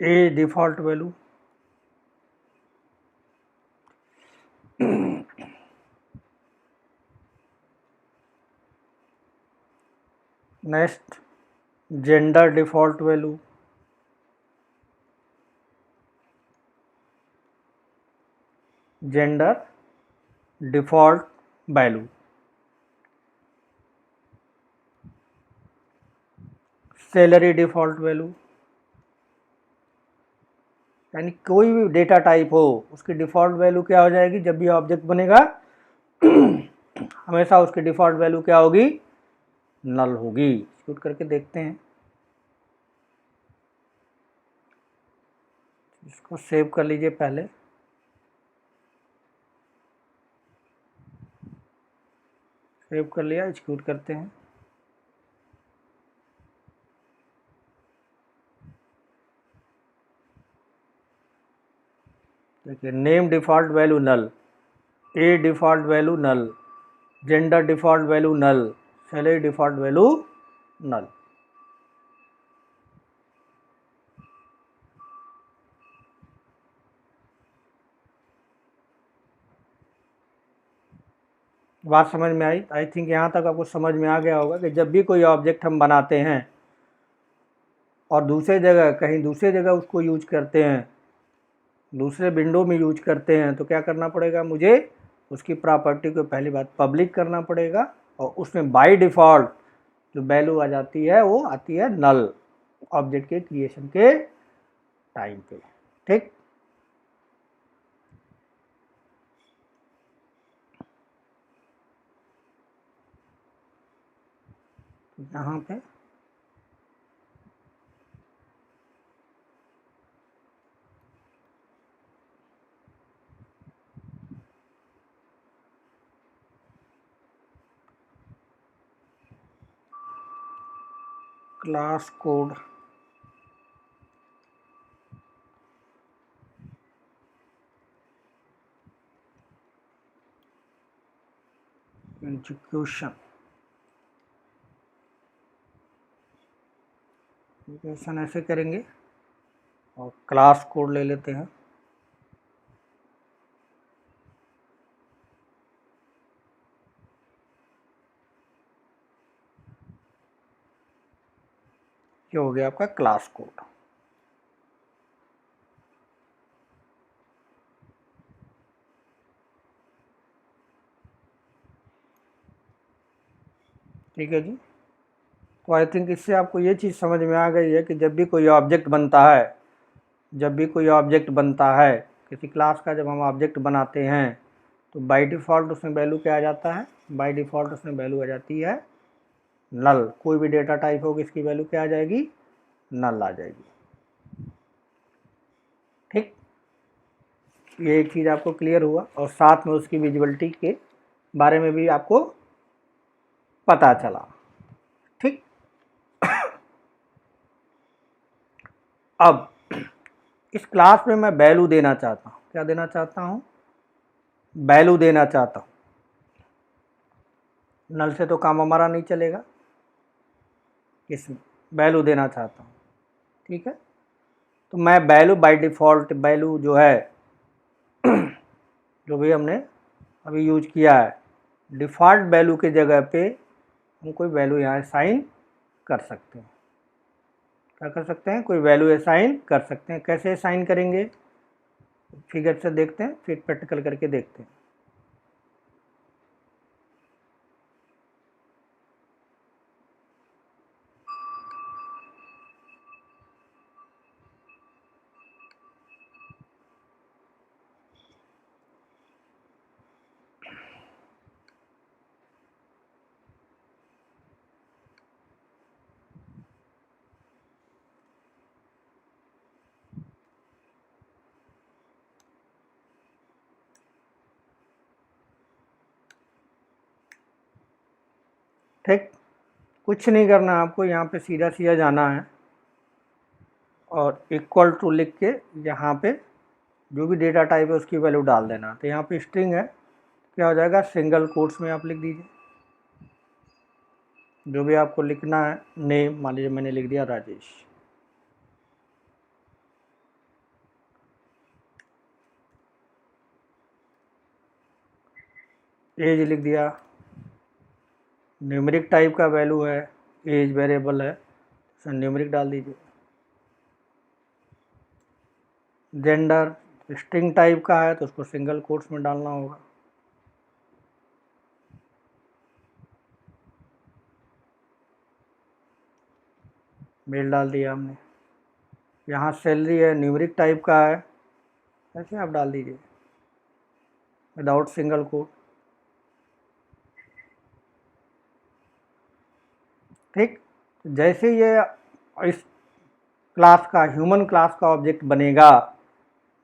A default value, next gender default value, gender default value, salary default value, यानी कोई भी डेटा टाइप हो उसकी डिफ़ॉल्ट वैल्यू क्या हो जाएगी, जब भी ऑब्जेक्ट बनेगा हमेशा उसकी डिफ़ॉल्ट वैल्यू क्या होगी, नल होगी। शूट करके देखते हैं, इसको सेव कर लीजिए पहले। सेव कर लिया, एग्जीक्यूट करते हैं। देखिए नेम डिफ़ॉल्ट वैल्यू नल, ए डिफ़ॉल्ट वैल्यू नल, जेंडर डिफ़ॉल्ट वैल्यू नल, सैलरी डिफ़ॉल्ट वैल्यू नल। बात समझ में आई? आई थिंक यहाँ तक आपको समझ में आ गया होगा कि जब भी कोई ऑब्जेक्ट हम बनाते हैं और दूसरे जगह कहीं दूसरे जगह उसको यूज करते हैं, दूसरे विंडो में यूज करते हैं, तो क्या करना पड़ेगा, मुझे उसकी प्रॉपर्टी को पहली बात पब्लिक करना पड़ेगा और उसमें बाय डिफ़ॉल्ट जो वैल्यू आ जाती है वो आती है नल, ऑब्जेक्ट के क्रिएशन के टाइम पे। ठीक, यहाँ पे क्लास कोड एग्जीक्यूशन, एग्जीक्यूशन ऐसे करेंगे और क्लास कोड ले लेते हैं। ये हो गया आपका क्लास कोड। ठीक है जी, तो आई थिंक इससे आपको ये चीज़ समझ में आ गई है कि जब भी कोई ऑब्जेक्ट बनता है, जब भी कोई ऑब्जेक्ट बनता है किसी क्लास का, जब हम ऑब्जेक्ट बनाते हैं तो बाय डिफ़ॉल्ट उसमें वैल्यू क्या आ जाता है, बाय डिफ़ॉल्ट उसमें वैल्यू आ जाती है नल। कोई भी डेटा टाइप होगी इसकी वैल्यू क्या आ जाएगी, नल आ जाएगी। ठीक, ये एक चीज़ आपको क्लियर हुआ और साथ में उसकी विजिबिलिटी के बारे में भी आपको पता चला। ठीक, अब इस क्लास में मैं वैल्यू देना चाहता हूँ, क्या देना चाहता हूँ, वैल्यू देना चाहता हूँ। नल से तो काम हमारा नहीं चलेगा, इसमें वैल्यू देना चाहता हूँ। ठीक है, तो मैं वैल्यू बाय डिफ़ॉल्ट वैल्यू जो है जो भी हमने अभी यूज किया है, डिफ़ॉल्ट वैल्यू के जगह पे हम कोई वैल्यू यहाँ असाइन कर सकते हैं। क्या कर सकते हैं, कोई वैल्यू असाइन कर सकते हैं। कैसे असाइन करेंगे, फिगर से देखते हैं, फिर प्रैक्टिकल करके देखते हैं। ठीक, कुछ नहीं करना आपको, यहाँ पे सीधा सीधा जाना है और इक्वल टू लिख के यहाँ पे जो भी डेटा टाइप है उसकी वैल्यू डाल देना। तो यहाँ पे स्ट्रिंग है, क्या हो जाएगा, सिंगल कोट्स में आप लिख दीजिए जो भी आपको लिखना है। नेम मान लीजिए मैंने लिख दिया राजेश। एज लिख दिया, न्यूमेरिक टाइप का वैल्यू है, एज वेरिएबल है, तो न्यूमेरिक डाल दीजिए। जेंडर स्ट्रिंग टाइप का है तो उसको सिंगल कोट्स में डालना होगा। मेल डाल दिया हमने। यहाँ सैलरी है, न्यूमेरिक टाइप का है, ऐसे आप डाल दीजिए विदाउट सिंगल कोट। ठीक, जैसे ये इस क्लास का ह्यूमन क्लास का ऑब्जेक्ट बनेगा,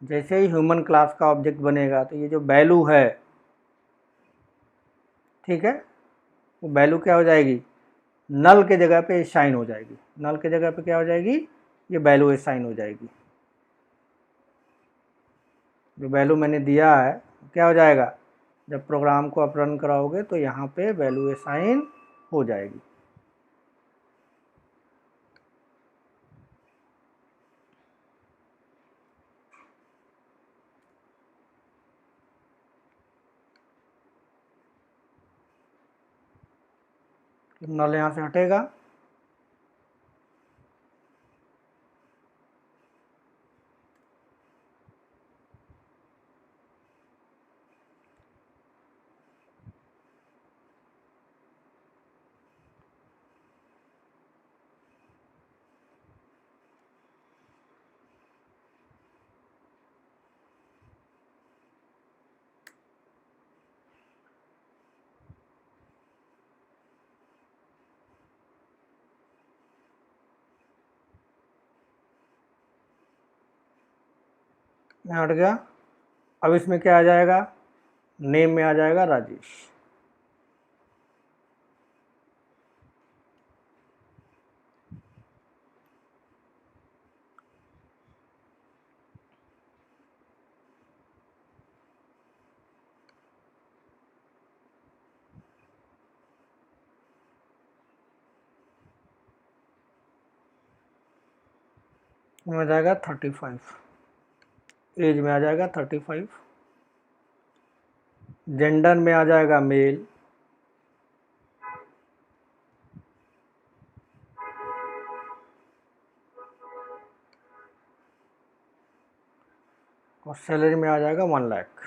जैसे ही ह्यूमन क्लास का ऑब्जेक्ट बनेगा तो ये जो वैल्यू है, ठीक है, वो वैल्यू क्या हो जाएगी, नल के जगह पे साइन हो जाएगी। नल के जगह पे क्या हो जाएगी, ये वैल्यू साइन हो जाएगी। जो वैल्यू मैंने दिया है क्या हो जाएगा, जब प्रोग्राम को आप रन कराओगे तो यहाँ पे वैल्यू साइन हो जाएगी। नल यहाँ से हटेगा, यहाँ हट गया। अब इसमें क्या आ जाएगा, नेम में आ जाएगा राजेश। में आ जाएगा 35, एज में आ जाएगा 35, जेंडर में आ जाएगा मेल, और सैलरी में आ जाएगा 1 लाख।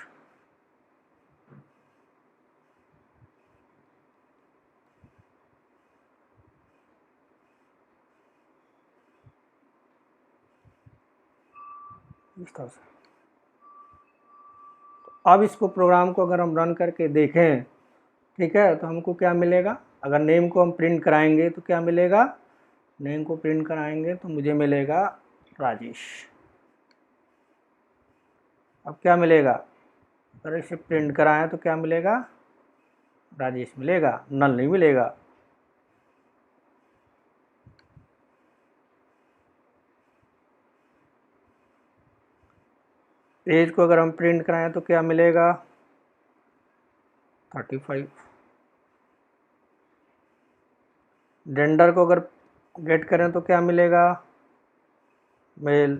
इस तरह से। अब इसको प्रोग्राम को अगर हम रन करके देखें, ठीक है, तो हमको क्या मिलेगा, अगर नेम को हम प्रिंट कराएंगे तो क्या मिलेगा, नेम को प्रिंट कराएंगे तो मुझे मिलेगा राजेश। अब क्या मिलेगा, अगर इसे प्रिंट कराएं तो क्या मिलेगा, राजेश मिलेगा, नल नहीं मिलेगा। एज को अगर हम प्रिंट कराएं तो क्या मिलेगा, 35। जेंडर को अगर गेट करें तो क्या मिलेगा, मेल।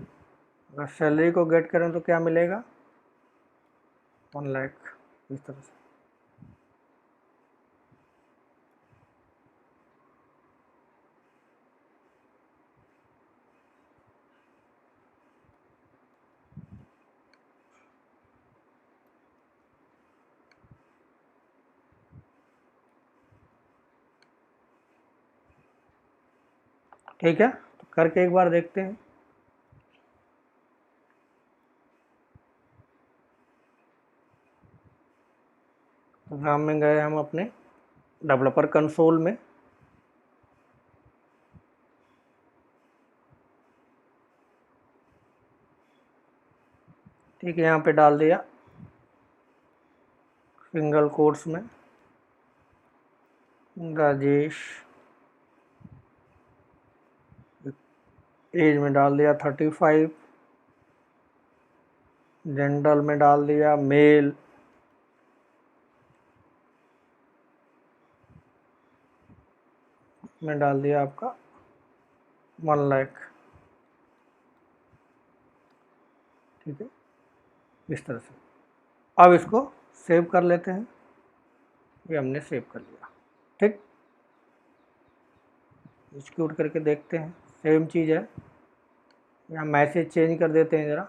अगर सैलरी को गेट करें तो क्या मिलेगा, 1 लाख। इस तरह से। ठीक है, तो करके एक बार देखते हैं। प्रोग्राम में गए हम अपने डेवलपर कंसोल में, ठीक है, यहाँ पे डाल दिया सिंगल कोट्स में राजेश, एज में डाल दिया 35, जेंडर में डाल दिया मेल, में डाल दिया आपका 1 लाख। ठीक है, इस तरह से। अब इसको सेव कर लेते हैं। ये हमने सेव कर लिया। ठीक, एग्जीक्यूट करके देखते हैं, सेम चीज़ है। यहाँ मैसेज चेंज कर देते हैं ज़रा,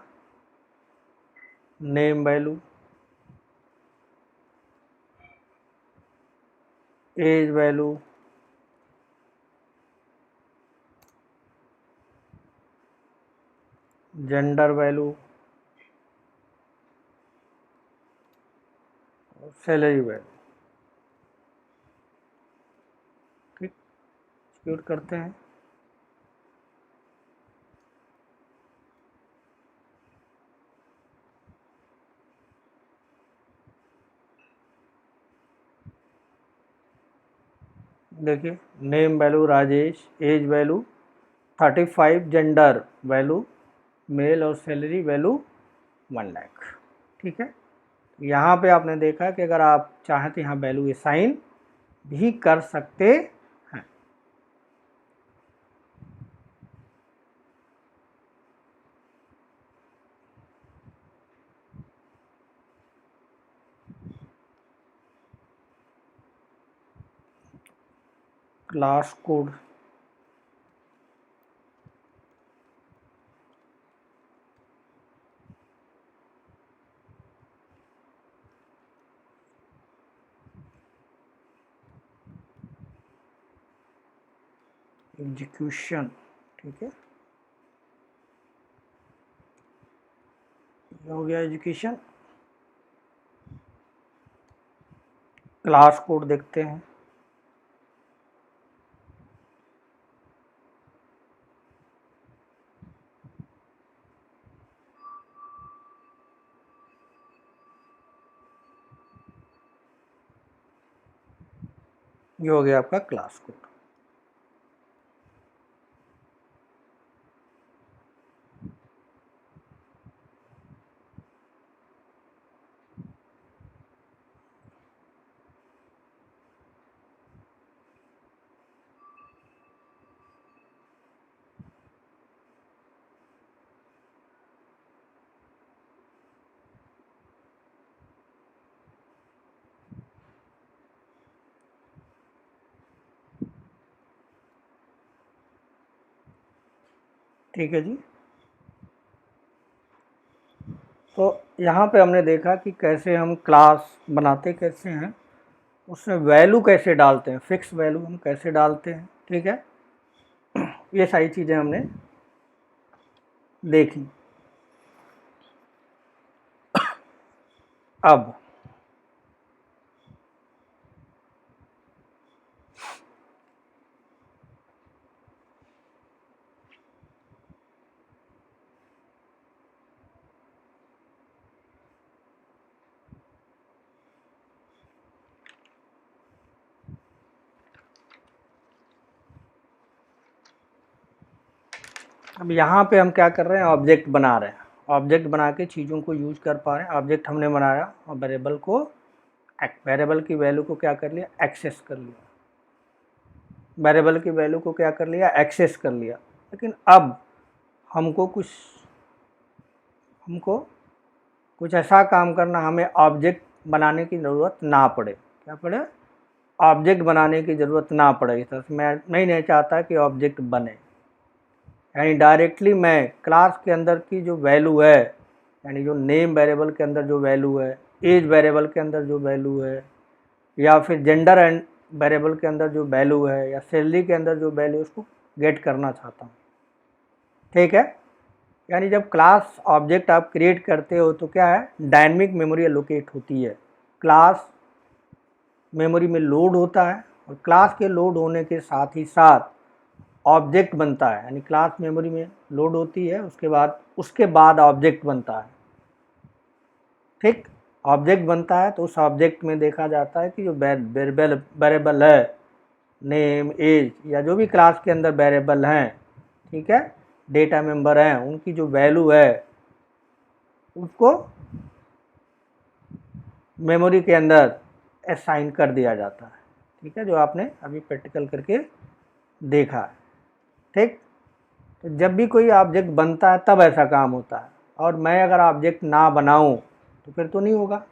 name value, age value, gender value, salary value. ठीक, एग्जीक्यूट करते हैं। देखिए, name value Rajesh, age value 35, gender value male और सैलरी वैल्यू 1 लाख। ठीक है, यहाँ पे आपने देखा कि अगर आप चाहें तो यहाँ वैल्यू असाइन भी कर सकते हैं। Class code, execution. ठीक है, हो गया एजुकेशन। क्लास कोड देखते हैं। ये हो गया आपका क्लास कोड। ठीक है जी, तो यहाँ पे हमने देखा कि कैसे हम क्लास बनाते कैसे हैं, उसमें वैल्यू कैसे डालते हैं, फिक्स वैल्यू हम कैसे डालते हैं। ठीक है, ये सारी चीज़ें हमने देखी। अब यहाँ पे हम क्या कर रहे हैं, ऑब्जेक्ट बना रहे हैं। ऑब्जेक्ट बना के चीज़ों को यूज कर पा रहे हैं। ऑब्जेक्ट हमने बनाया और वेरिएबल को, वेरिएबल की वैल्यू को क्या कर लिया, एक्सेस कर लिया। वेरिएबल की वैल्यू को क्या कर लिया, एक्सेस कर लिया। लेकिन अब हमको कुछ ऐसा काम करना, हमें ऑब्जेक्ट बनाने की ज़रूरत ना पड़े। क्या पड़े, ऑब्जेक्ट बनाने की ज़रूरत ना पड़े। इस तरह से मैं नहीं चाहता कि ऑब्जेक्ट बने, यानी डायरेक्टली मैं क्लास के अंदर की जो वैल्यू है, यानी जो नेम वेरिएबल के अंदर जो वैल्यू है, एज वेरिएबल के अंदर जो वैल्यू है, या फिर जेंडर एंड वेरिएबल के अंदर जो वैल्यू है, या सैलरी के अंदर जो वैल्यू, उसको गेट करना चाहता हूँ। ठीक है, यानी जब क्लास ऑब्जेक्ट आप क्रिएट करते हो तो क्या है, डायनेमिक मेमोरी एलोकेट होती है। क्लास मेमोरी में लोड होता है और क्लास के लोड होने के साथ ही साथ ऑब्जेक्ट बनता है। यानी क्लास मेमोरी में लोड होती है, उसके बाद ऑब्जेक्ट बनता है। ठीक, ऑब्जेक्ट बनता है तो उस ऑब्जेक्ट में देखा जाता है कि जो वेरिएबल है नेम, एज या जो भी क्लास के अंदर वेरिएबल हैं, ठीक है, डेटा मेंबर हैं, उनकी जो वैल्यू है उसको मेमोरी के अंदर असाइन कर दिया जाता है, ठीक है, जो आपने अभी प्रैक्टिकल करके देखा है। ठीक, तो जब भी कोई ऑब्जेक्ट बनता है तब ऐसा काम होता है, और मैं अगर ऑब्जेक्ट ना बनाऊं तो फिर तो नहीं होगा।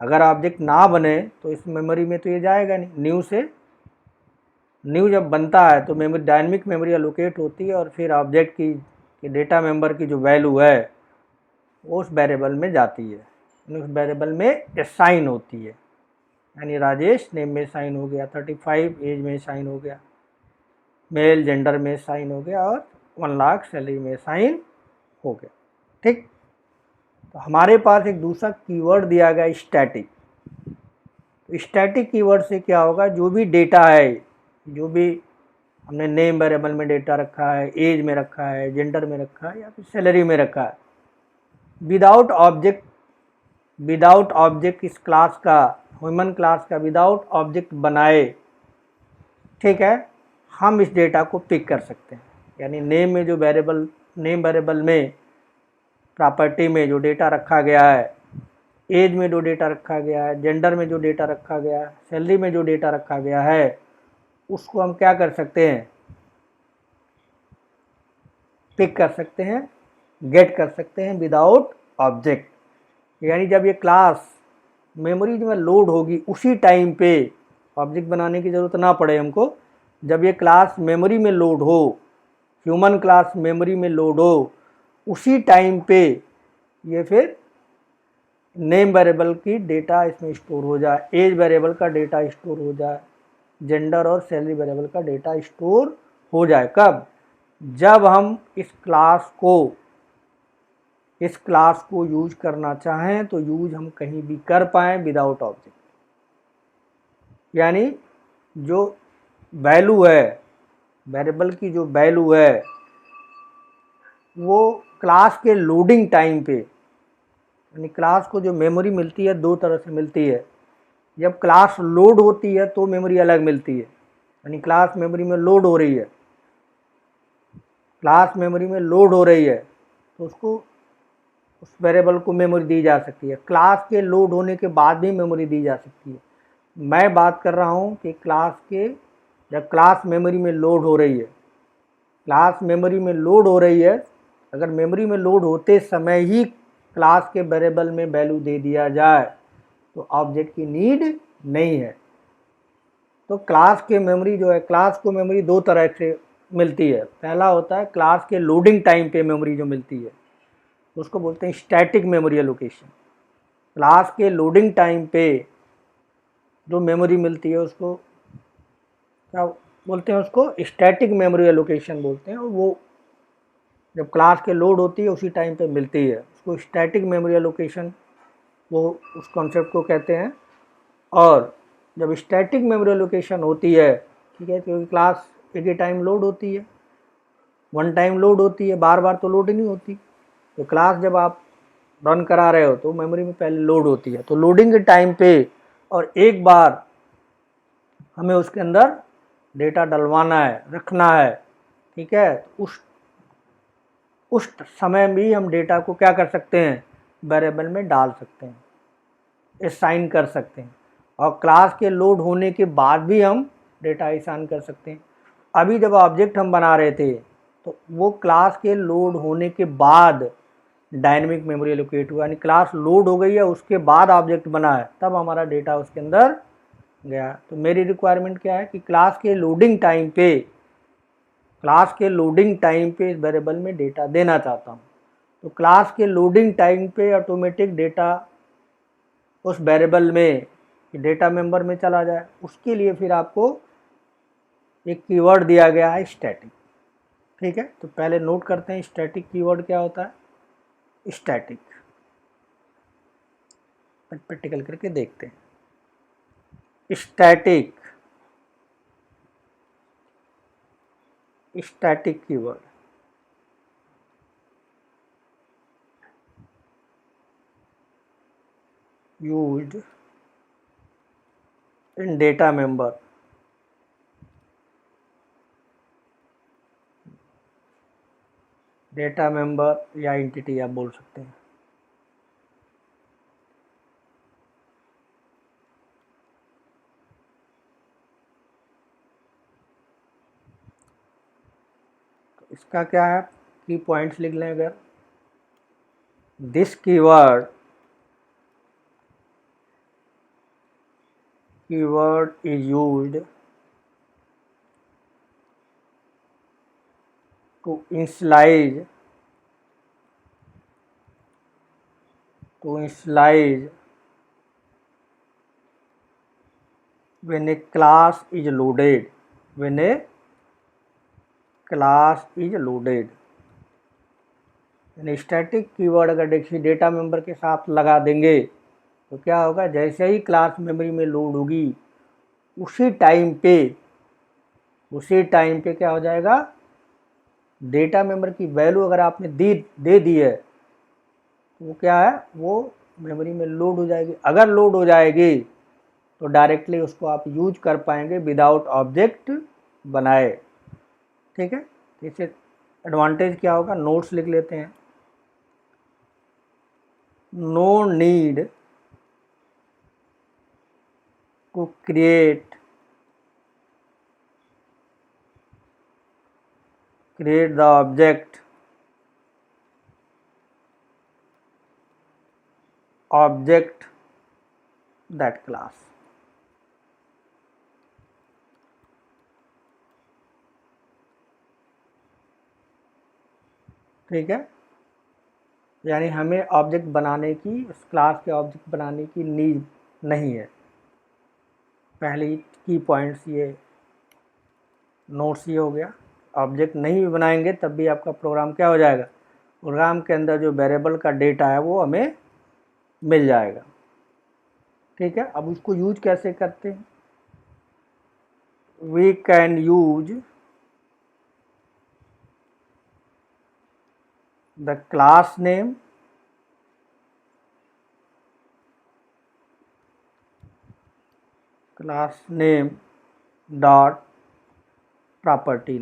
अगर ऑब्जेक्ट ना बने तो इस मेमोरी में तो ये जाएगा नहीं। न्यू जब बनता है तो मेमोरी, डायनेमिक मेमोरी एलोकेट होती है और फिर ऑब्जेक्ट की डेटा मेंबर की जो वैल्यू है वो उस वेरिएबल में जाती है, उस वेरिएबल में असाइन होती है। यानी राजेश नेम में साइन हो गया, 35 एज में साइन हो गया, मेल जेंडर में साइन हो गया, और 1 लाख सैलरी में साइन हो गया। ठीक, तो हमारे पास एक दूसरा कीवर्ड दिया गया स्टैटिक। तो स्टैटिक कीवर्ड से क्या होगा, जो भी डेटा है, जो भी हमने नेम वेरिएबल में डेटा रखा है, एज में रखा है, जेंडर में रखा है, या फिर सैलरी में रखा है, विदाउट ऑब्जेक्ट इस क्लास का, ह्यूमन क्लास का विदाउट ऑब्जेक्ट बनाए, ठीक है, हम इस डेटा को पिक कर सकते हैं। यानी नेम में जो वेरिएबल, नेम वेरिएबल में प्रॉपर्टी में जो डेटा रखा गया है, एज में जो डेटा रखा गया है, जेंडर में जो डेटा रखा गया है, सैलरी में जो डेटा रखा गया है, उसको हम क्या कर सकते हैं, पिक कर सकते हैं, गेट कर सकते हैं विदाउट ऑब्जेक्ट। यानी जब ये क्लास मेमोरी में लोड होगी उसी टाइम पे, ऑब्जेक्ट बनाने की ज़रूरत ना पड़े हमको, जब ये क्लास मेमोरी में लोड हो, ह्यूमन क्लास मेमोरी में लोड हो, उसी टाइम पे ये फिर नेम वेरिएबल की डेटा इसमें स्टोर हो जाए, एज वेरिएबल का डेटा स्टोर हो जाए, जेंडर और सैलरी वेरिएबल का डेटा स्टोर हो जाए। कब, जब हम इस क्लास को यूज करना चाहें तो यूज हम कहीं भी कर पाएँ विदाउट ऑब्जेक्ट। यानी जो वैल्यू है, वेरिएबल की जो वैल्यू है, वो क्लास के लोडिंग टाइम पे, यानी क्लास को जो मेमोरी मिलती है दो तरह से मिलती है। जब क्लास लोड होती है तो मेमोरी अलग मिलती है, यानी क्लास मेमोरी में लोड हो रही है, क्लास मेमोरी में लोड हो रही है तो उसको, उस वेरिएबल को मेमोरी दी जा सकती है। क्लास के लोड होने के बाद भी मेमोरी दी जा सकती है। मैं बात कर रहा हूँ कि जब क्लास मेमोरी में लोड हो रही है, क्लास मेमोरी में लोड हो रही है, अगर मेमोरी में लोड होते समय ही क्लास के वेरिएबल में वैल्यू दे दिया जाए तो ऑब्जेक्ट की नीड नहीं है। तो क्लास के मेमोरी जो है, क्लास को मेमोरी दो तरह से मिलती है। पहला होता है क्लास के लोडिंग टाइम पे मेमोरी जो मिलती है, उसको बोलते हैं स्टैटिक मेमोरी एलोकेशन। क्लास के लोडिंग टाइम पे जो मेमोरी मिलती है उसको क्या बोलते हैं, उसको स्टैटिक मेमोरी एलोकेशन बोलते हैं। और वो जब क्लास के लोड होती है उसी टाइम पे मिलती है, उसको स्टैटिक मेमोरी एलोकेशन, वो उस कॉन्सेप्ट को कहते हैं। और जब स्टैटिक मेमोरी एलोकेशन होती है, ठीक है, क्योंकि क्लास एक ही टाइम लोड होती है, वन टाइम लोड होती है, बार बार तो लोड नहीं होती। तो क्लास जब आप रन करा रहे हो तो मेमोरी में पहले लोड होती है, तो लोडिंग के टाइम पे और एक बार हमें उसके अंदर डेटा डलवाना है, रखना है, ठीक है, तो उस समय भी हम डेटा को क्या कर सकते हैं, वेरिएबल में डाल सकते हैं, असाइन कर सकते हैं। और क्लास के लोड होने के बाद भी हम डेटा असाइन कर सकते हैं। अभी जब ऑब्जेक्ट हम बना रहे थे तो वो क्लास के लोड होने के बाद डायनेमिक मेमोरी एलोकेट हुआ, यानी क्लास लोड हो गई है उसके बाद ऑब्जेक्ट बना है, तब हमारा डेटा उसके अंदर गया। तो मेरी रिक्वायरमेंट क्या है कि क्लास के लोडिंग टाइम पे इस वेरिएबल में डेटा देना चाहता हूँ। तो क्लास के लोडिंग टाइम पे ऑटोमेटिक डेटा उस वेरिएबल में, डेटा मेंबर में चला जाए, उसके लिए फिर आपको एक कीवर्ड दिया गया है स्टैटिक। ठीक है, तो पहले नोट करते हैं स्टैटिक कीवर्ड क्या होता है। स्टैटिक प्रैक्टिकल करके देखते हैं। Static keyword, used in data member data member या एंटिटी आप बोल सकते हैं। तो इसका क्या है की पॉइंट्स लिख लें। अगर this keyword is used to initialize when a class is loaded, यानी स्टैटिक कीवर्ड अगर देखिए डेटा मेंबर के साथ लगा देंगे तो क्या होगा, जैसे ही क्लास मेमोरी में लोड होगी उसी टाइम पे क्या हो जाएगा, डेटा मेंबर की वैल्यू अगर आपने दे दी है तो वो क्या है, वो मेमोरी में लोड हो जाएगी। अगर लोड हो जाएगी तो डायरेक्टली उसको आप यूज कर पाएंगे विदाउट ऑब्जेक्ट बनाए। ठीक है, इससे एडवांटेज क्या होगा, नोट्स लिख लेते हैं। No need to create the object that class. ठीक है, यानी हमें ऑब्जेक्ट बनाने की, उस क्लास के ऑब्जेक्ट बनाने की नीड नहीं है। पहली की पॉइंट्स ये नोट्स ये हो गया। ऑब्जेक्ट नहीं भी बनाएंगे तब भी आपका प्रोग्राम क्या हो जाएगा, प्रोग्राम के अंदर जो वेरिएबल का डेटा है वो हमें मिल जाएगा। ठीक है, अब उसको यूज कैसे करते हैं, we can use the class name dot property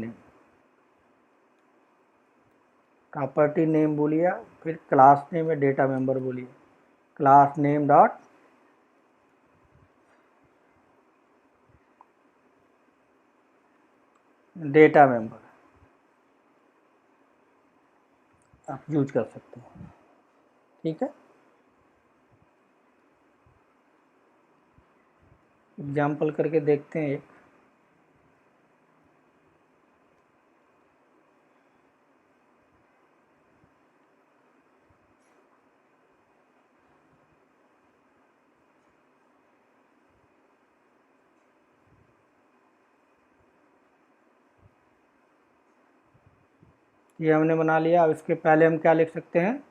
name बोलिए, फिर क्लास नेम या डेटा मेंबर बोलिए, class name dot data member आप यूज कर सकते हैं। ठीक है, एग्जाम्पल करके देखते हैं एक। ये हमने बना लिया। अब इसके पहले हम क्या लिख सकते हैं,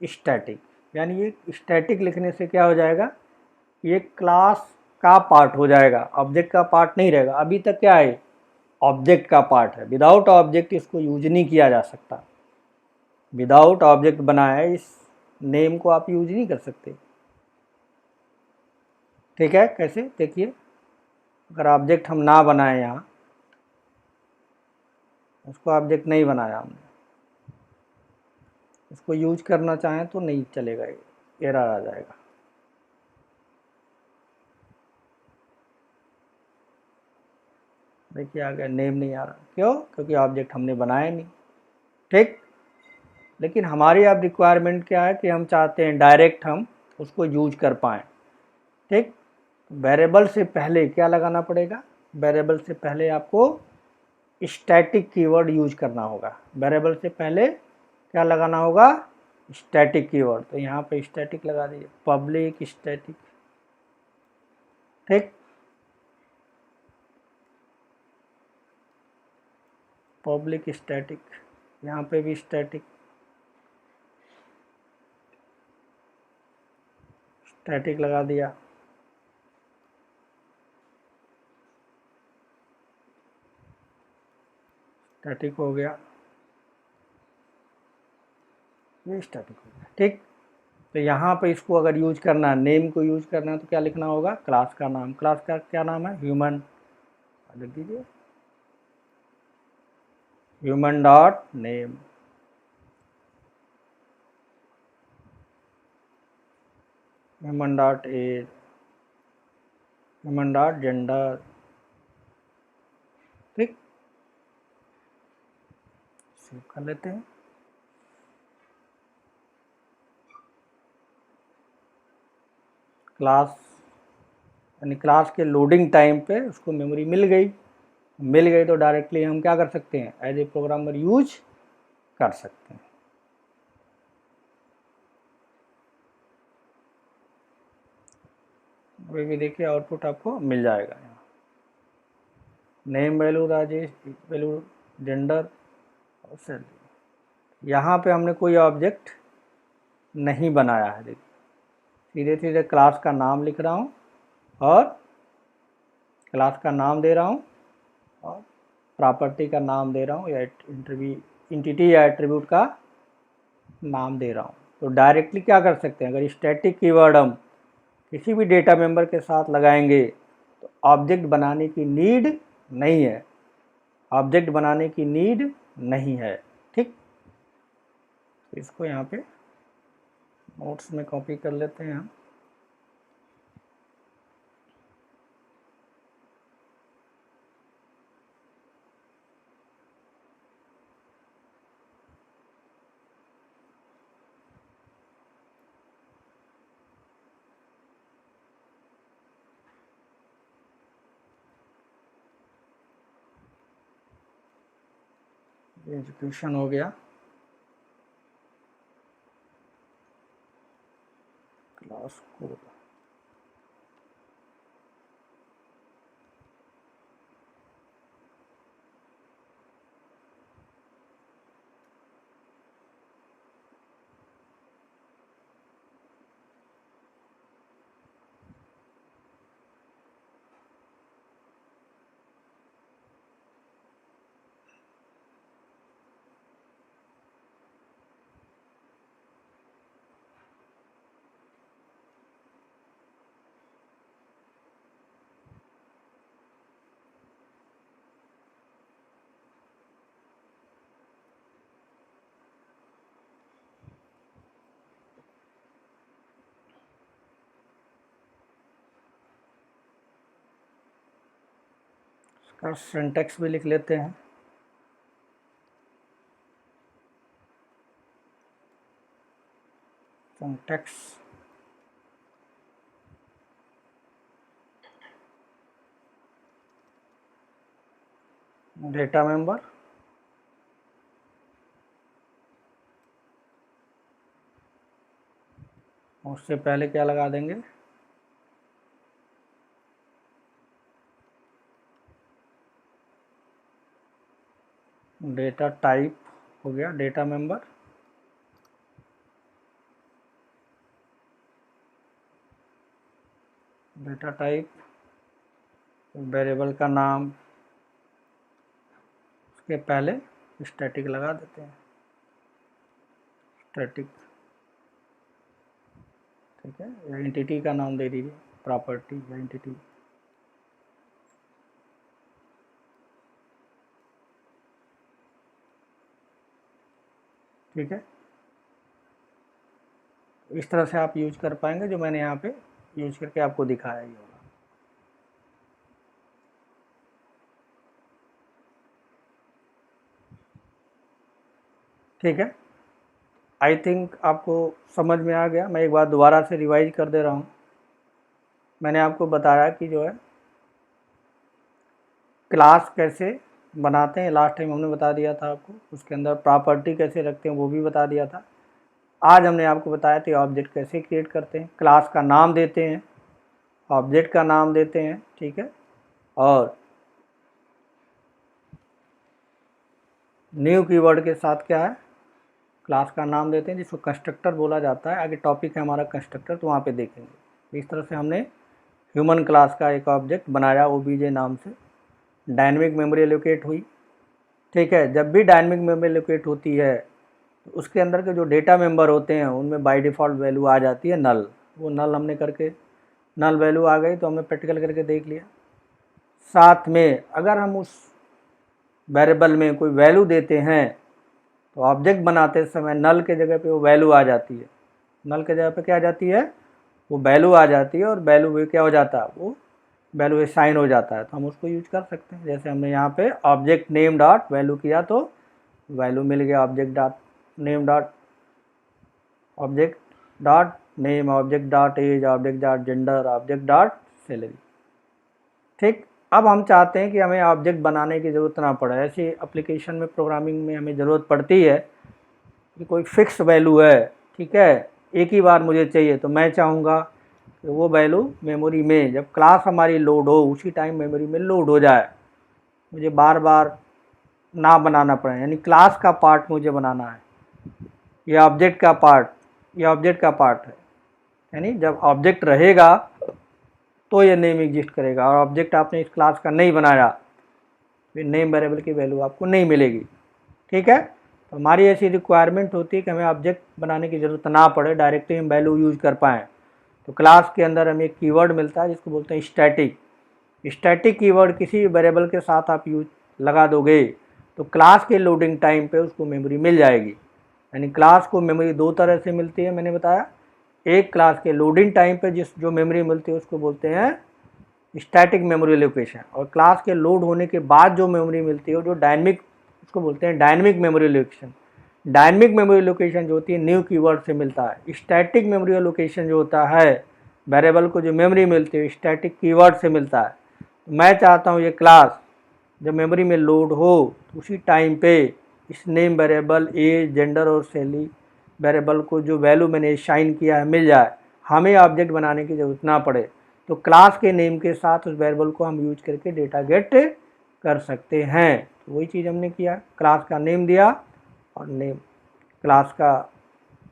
स्टैटिक। यानी ये स्टैटिक लिखने से क्या हो जाएगा, ये क्लास का पार्ट हो जाएगा, ऑब्जेक्ट का पार्ट नहीं रहेगा। अभी तक क्या है, ऑब्जेक्ट का पार्ट है। विदाउट ऑब्जेक्ट इसको यूज नहीं किया जा सकता। विदाउट ऑब्जेक्ट बनाया इस नेम को आप यूज नहीं कर सकते। ठीक है, कैसे देखिए, अगर ऑब्जेक्ट हम ना बनाए, यहाँ उसको ऑब्जेक्ट नहीं बनाया हमने, इसको यूज करना चाहें तो नहीं चलेगा, एरर आ जाएगा। देखिए आ गया, नेम नहीं आ रहा, क्यों, क्योंकि ऑब्जेक्ट हमने बनाया नहीं। ठीक, लेकिन हमारी अब रिक्वायरमेंट क्या है कि हम चाहते हैं डायरेक्ट हम उसको यूज कर पाएँ। ठीक, वेरिएबल से पहले क्या लगाना पड़ेगा, वेरिएबल से पहले आपको स्टैटिक कीवर्ड यूज करना होगा। वेरिएबल से पहले क्या लगाना होगा, स्टैटिक कीवर्ड। तो यहाँ पे स्टैटिक लगा दीजिए, पब्लिक स्टैटिक। ठीक, पब्लिक स्टैटिक, यहाँ पे भी स्टैटिक लगा दिया। स्टैटिक हो गया, ये स्टैटिक हो गया। ठीक, तो यहाँ पे इसको अगर यूज करना है, नेम को यूज करना है तो क्या लिखना होगा, क्लास का नाम। क्लास का क्या नाम है, ह्यूमन, लिख दीजिए human dot name. Human dot age, human dot gender, ठीक, सेव कर लेते हैं। क्लास यानी क्लास के लोडिंग टाइम पे उसको मेमोरी मिल गई तो डायरेक्टली हम क्या कर सकते हैं, एज ए प्रोग्रामर यूज कर सकते हैं। अभी भी देखिए आउटपुट आपको मिल जाएगा। Name value Rajesh, value gender और सैलरी। यहाँ पे हमने कोई ऑब्जेक्ट नहीं बनाया है। देखिए सीधे सीधे क्लास का नाम लिख रहा हूँ और क्लास का नाम दे रहा हूँ और प्रॉपर्टी का नाम दे रहा हूँ या इंटिटी या एट्रीब्यूट का नाम दे रहा हूँ। तो डायरेक्टली क्या कर सकते हैं, अगर स्टैटिक कीवर्ड हम किसी भी डेटा मेंबर के साथ लगाएंगे तो ऑब्जेक्ट बनाने की नीड नहीं है, ऑब्जेक्ट बनाने की नीड नहीं है, ठीक। इसको यहाँ पे नोट्स में कॉपी कर लेते हैं हम। एजुकेशन हो गया, क्लास कोड, इसका सिंटैक्स भी लिख लेते हैं। सिंटैक्स डेटा मेंबर, उससे पहले क्या लगा देंगे, डेटा टाइप हो गया data member, data type, variable का नाम, उसके पहले स्टैटिक लगा देते हैं, स्टैटिक, ठीक है। या एंटिटी का नाम दे दीजिए, प्रॉपर्टी या एंटिटी, ठीक है। इस तरह से आप यूज कर पाएंगे जो मैंने यहाँ पे यूज करके आपको दिखाया ही होगा। ठीक है, आई थिंक आपको समझ में आ गया। मैं एक बार दोबारा से रिवाइज कर दे रहा हूँ। मैंने आपको बताया कि जो है क्लास कैसे बनाते हैं, लास्ट टाइम हमने बता दिया था आपको। उसके अंदर प्रॉपर्टी कैसे रखते हैं वो भी बता दिया था। आज हमने आपको बताया था ऑब्जेक्ट कैसे क्रिएट करते हैं, क्लास का नाम देते हैं, ऑब्जेक्ट का नाम देते हैं, ठीक है। और न्यू कीवर्ड के साथ क्या है, क्लास का नाम देते हैं जिसको कंस्ट्रक्टर बोला जाता है। आगे टॉपिक है हमारा कंस्ट्रक्टर, तो वहाँ पे देखेंगे। इस तरह से हमने ह्यूमन क्लास का एक ऑब्जेक्ट बनाया ओबीजे नाम से। डायनेमिक मेमोरी एलोकेट हुई, ठीक है। जब भी डायनेमिक मेमोरी एलोकेट होती है तो उसके अंदर के जो डेटा मेंबर होते हैं उनमें बाय डिफ़ॉल्ट वैल्यू आ जाती है नल। वो नल हमने करके, नल वैल्यू आ गई तो हमने प्रैक्टिकल करके देख लिया। साथ में अगर हम उस वेरिएबल में कोई वैल्यू देते हैं तो ऑब्जेक्ट बनाते समय नल के जगह पे वो वैल्यू आ जाती है। नल के जगह पे क्या आ जाती है, वो वैल्यू आ जाती है और वैल्यू में क्या हो जाता है, वो वैल्यू साइन हो जाता है, तो हम उसको यूज कर सकते हैं। जैसे हमने यहाँ पे ऑब्जेक्ट नेम डॉट वैल्यू किया तो वैल्यू मिल गया, object dot name dot object dot name, object dot age, object dot gender, object dot salary. ठीक, अब हम चाहते हैं कि हमें ऑब्जेक्ट बनाने की ज़रूरत ना पड़े। ऐसी एप्लीकेशन में, प्रोग्रामिंग में हमें ज़रूरत पड़ती है कि कोई फिक्स वैल्यू है, ठीक है, एक ही बार मुझे चाहिए, तो मैं चाहूँगा कि वो वैल्यू मेमोरी में जब क्लास हमारी लोड हो उसी टाइम मेमोरी में लोड हो जाए, मुझे बार बार ना बनाना पड़े। यानी क्लास का पार्ट मुझे बनाना है, या ऑब्जेक्ट का पार्ट, या ऑब्जेक्ट का पार्ट है। यानी जब ऑब्जेक्ट रहेगा तो ये नेम एग्जिस्ट करेगा, और ऑब्जेक्ट आपने इस क्लास का नहीं बनाया फिर नेम वेरिएबल की वैल्यू आपको नहीं मिलेगी। ठीक है, तो हमारी ऐसी रिक्वायरमेंट होती है कि हमें ऑब्जेक्ट बनाने की ज़रूरत ना पड़े, डायरेक्टली हम वैल्यू यूज कर पाएँ। तो क्लास के अंदर हमें एक कीवर्ड मिलता है जिसको बोलते हैं स्टैटिक। स्टैटिक कीवर्ड किसी वेरिएबल के साथ आप यूज लगा दोगे तो क्लास के लोडिंग टाइम पे उसको मेमोरी मिल जाएगी। यानी क्लास को मेमोरी दो तरह से मिलती है, मैंने बताया। एक क्लास के लोडिंग टाइम पे जो मेमोरी मिलती है उसको बोलते हैं स्टैटिक मेमोरी लोकेशन, और क्लास के लोड होने के बाद जो मेमोरी मिलती है जो डायनेमिक, उसको बोलते हैं dynamic memory location. Dynamic memory location जो होती है न्यू कीवर्ड से मिलता है। स्टैटिक मेमोरी लोकेशन जो होता है, वेरिएबल को जो मेमोरी मिलती है स्टैटिक कीवर्ड से मिलता है। मैं चाहता हूँ ये क्लास जब मेमोरी में लोड हो तो उसी टाइम पे इस नेम वेरिएबल, एज, जेंडर और सैलरी वेरिएबल को जो वैल्यू मैंने शाइन किया है मिल जाए, हमें ऑब्जेक्ट बनाने की ज़रूरत ना पड़े। तो क्लास के नेम के साथ उस वेरिएबल को हम यूज करके डेटा गेट कर सकते हैं। तो वही चीज़ हमने किया, क्लास का नेम दिया और नेम, क्लास का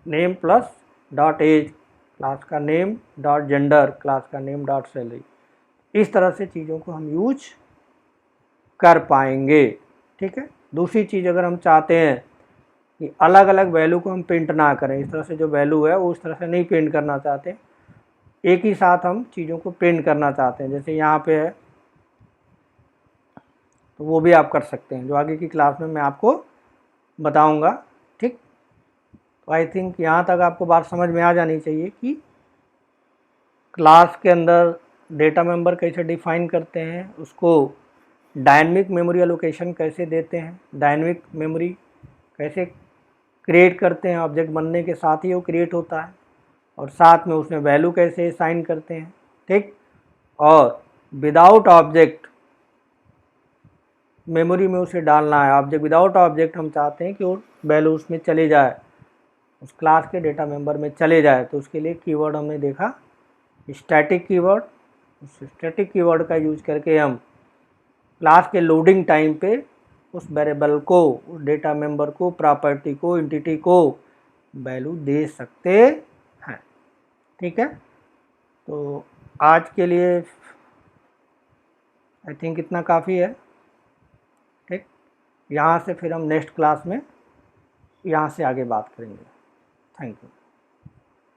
name plus dot age, class का नेम डॉट जेंडर, क्लास का नेम डॉट सैलरी। इस तरह से चीज़ों को हम यूज कर पाएंगे। ठीक है, दूसरी चीज़ अगर हम चाहते हैं कि अलग अलग वैल्यू को हम प्रिंट ना करें, इस तरह से जो वैल्यू है वो उस तरह से नहीं प्रिंट करना चाहते, एक ही साथ हम चीज़ों को प्रिंट करना चाहते हैं, जैसे यहाँ पे है, तो वो भी आप कर सकते हैं, जो आगे की क्लास में मैं आपको बताऊंगा। ठीक, तो आई थिंक यहाँ तक आपको बात समझ में आ जानी चाहिए कि क्लास के अंदर डेटा मेंबर कैसे डिफाइन करते हैं, उसको डायनेमिक मेमोरी एलोकेशन कैसे देते हैं, डायनेमिक मेमोरी कैसे क्रिएट करते हैं, ऑब्जेक्ट बनने के साथ ही वो क्रिएट होता है, और साथ में उसमें वैल्यू कैसे असाइन करते हैं। ठीक, और विदाउट ऑब्जेक्ट मेमोरी में उसे डालना है, ऑब्जेक्ट विदाउट ऑब्जेक्ट हम चाहते हैं कि वो वैल्यू उसमें चले जाए, उस क्लास के डेटा मेंबर में चले जाए, तो उसके लिए कीवर्ड हमने देखा स्टैटिक कीवर्ड। उस स्टैटिक कीवर्ड का यूज करके हम क्लास के लोडिंग टाइम पे उस वेरिएबल को, उस डेटा मेंबर को, प्रॉपर्टी को, एंटिटी को वैल्यू दे सकते हैं। ठीक है, तो आज के लिए आई थिंक इतना काफ़ी है। ठीक, यहाँ से फिर हम नेक्स्ट क्लास में यहाँ से आगे बात करेंगे। Thank you.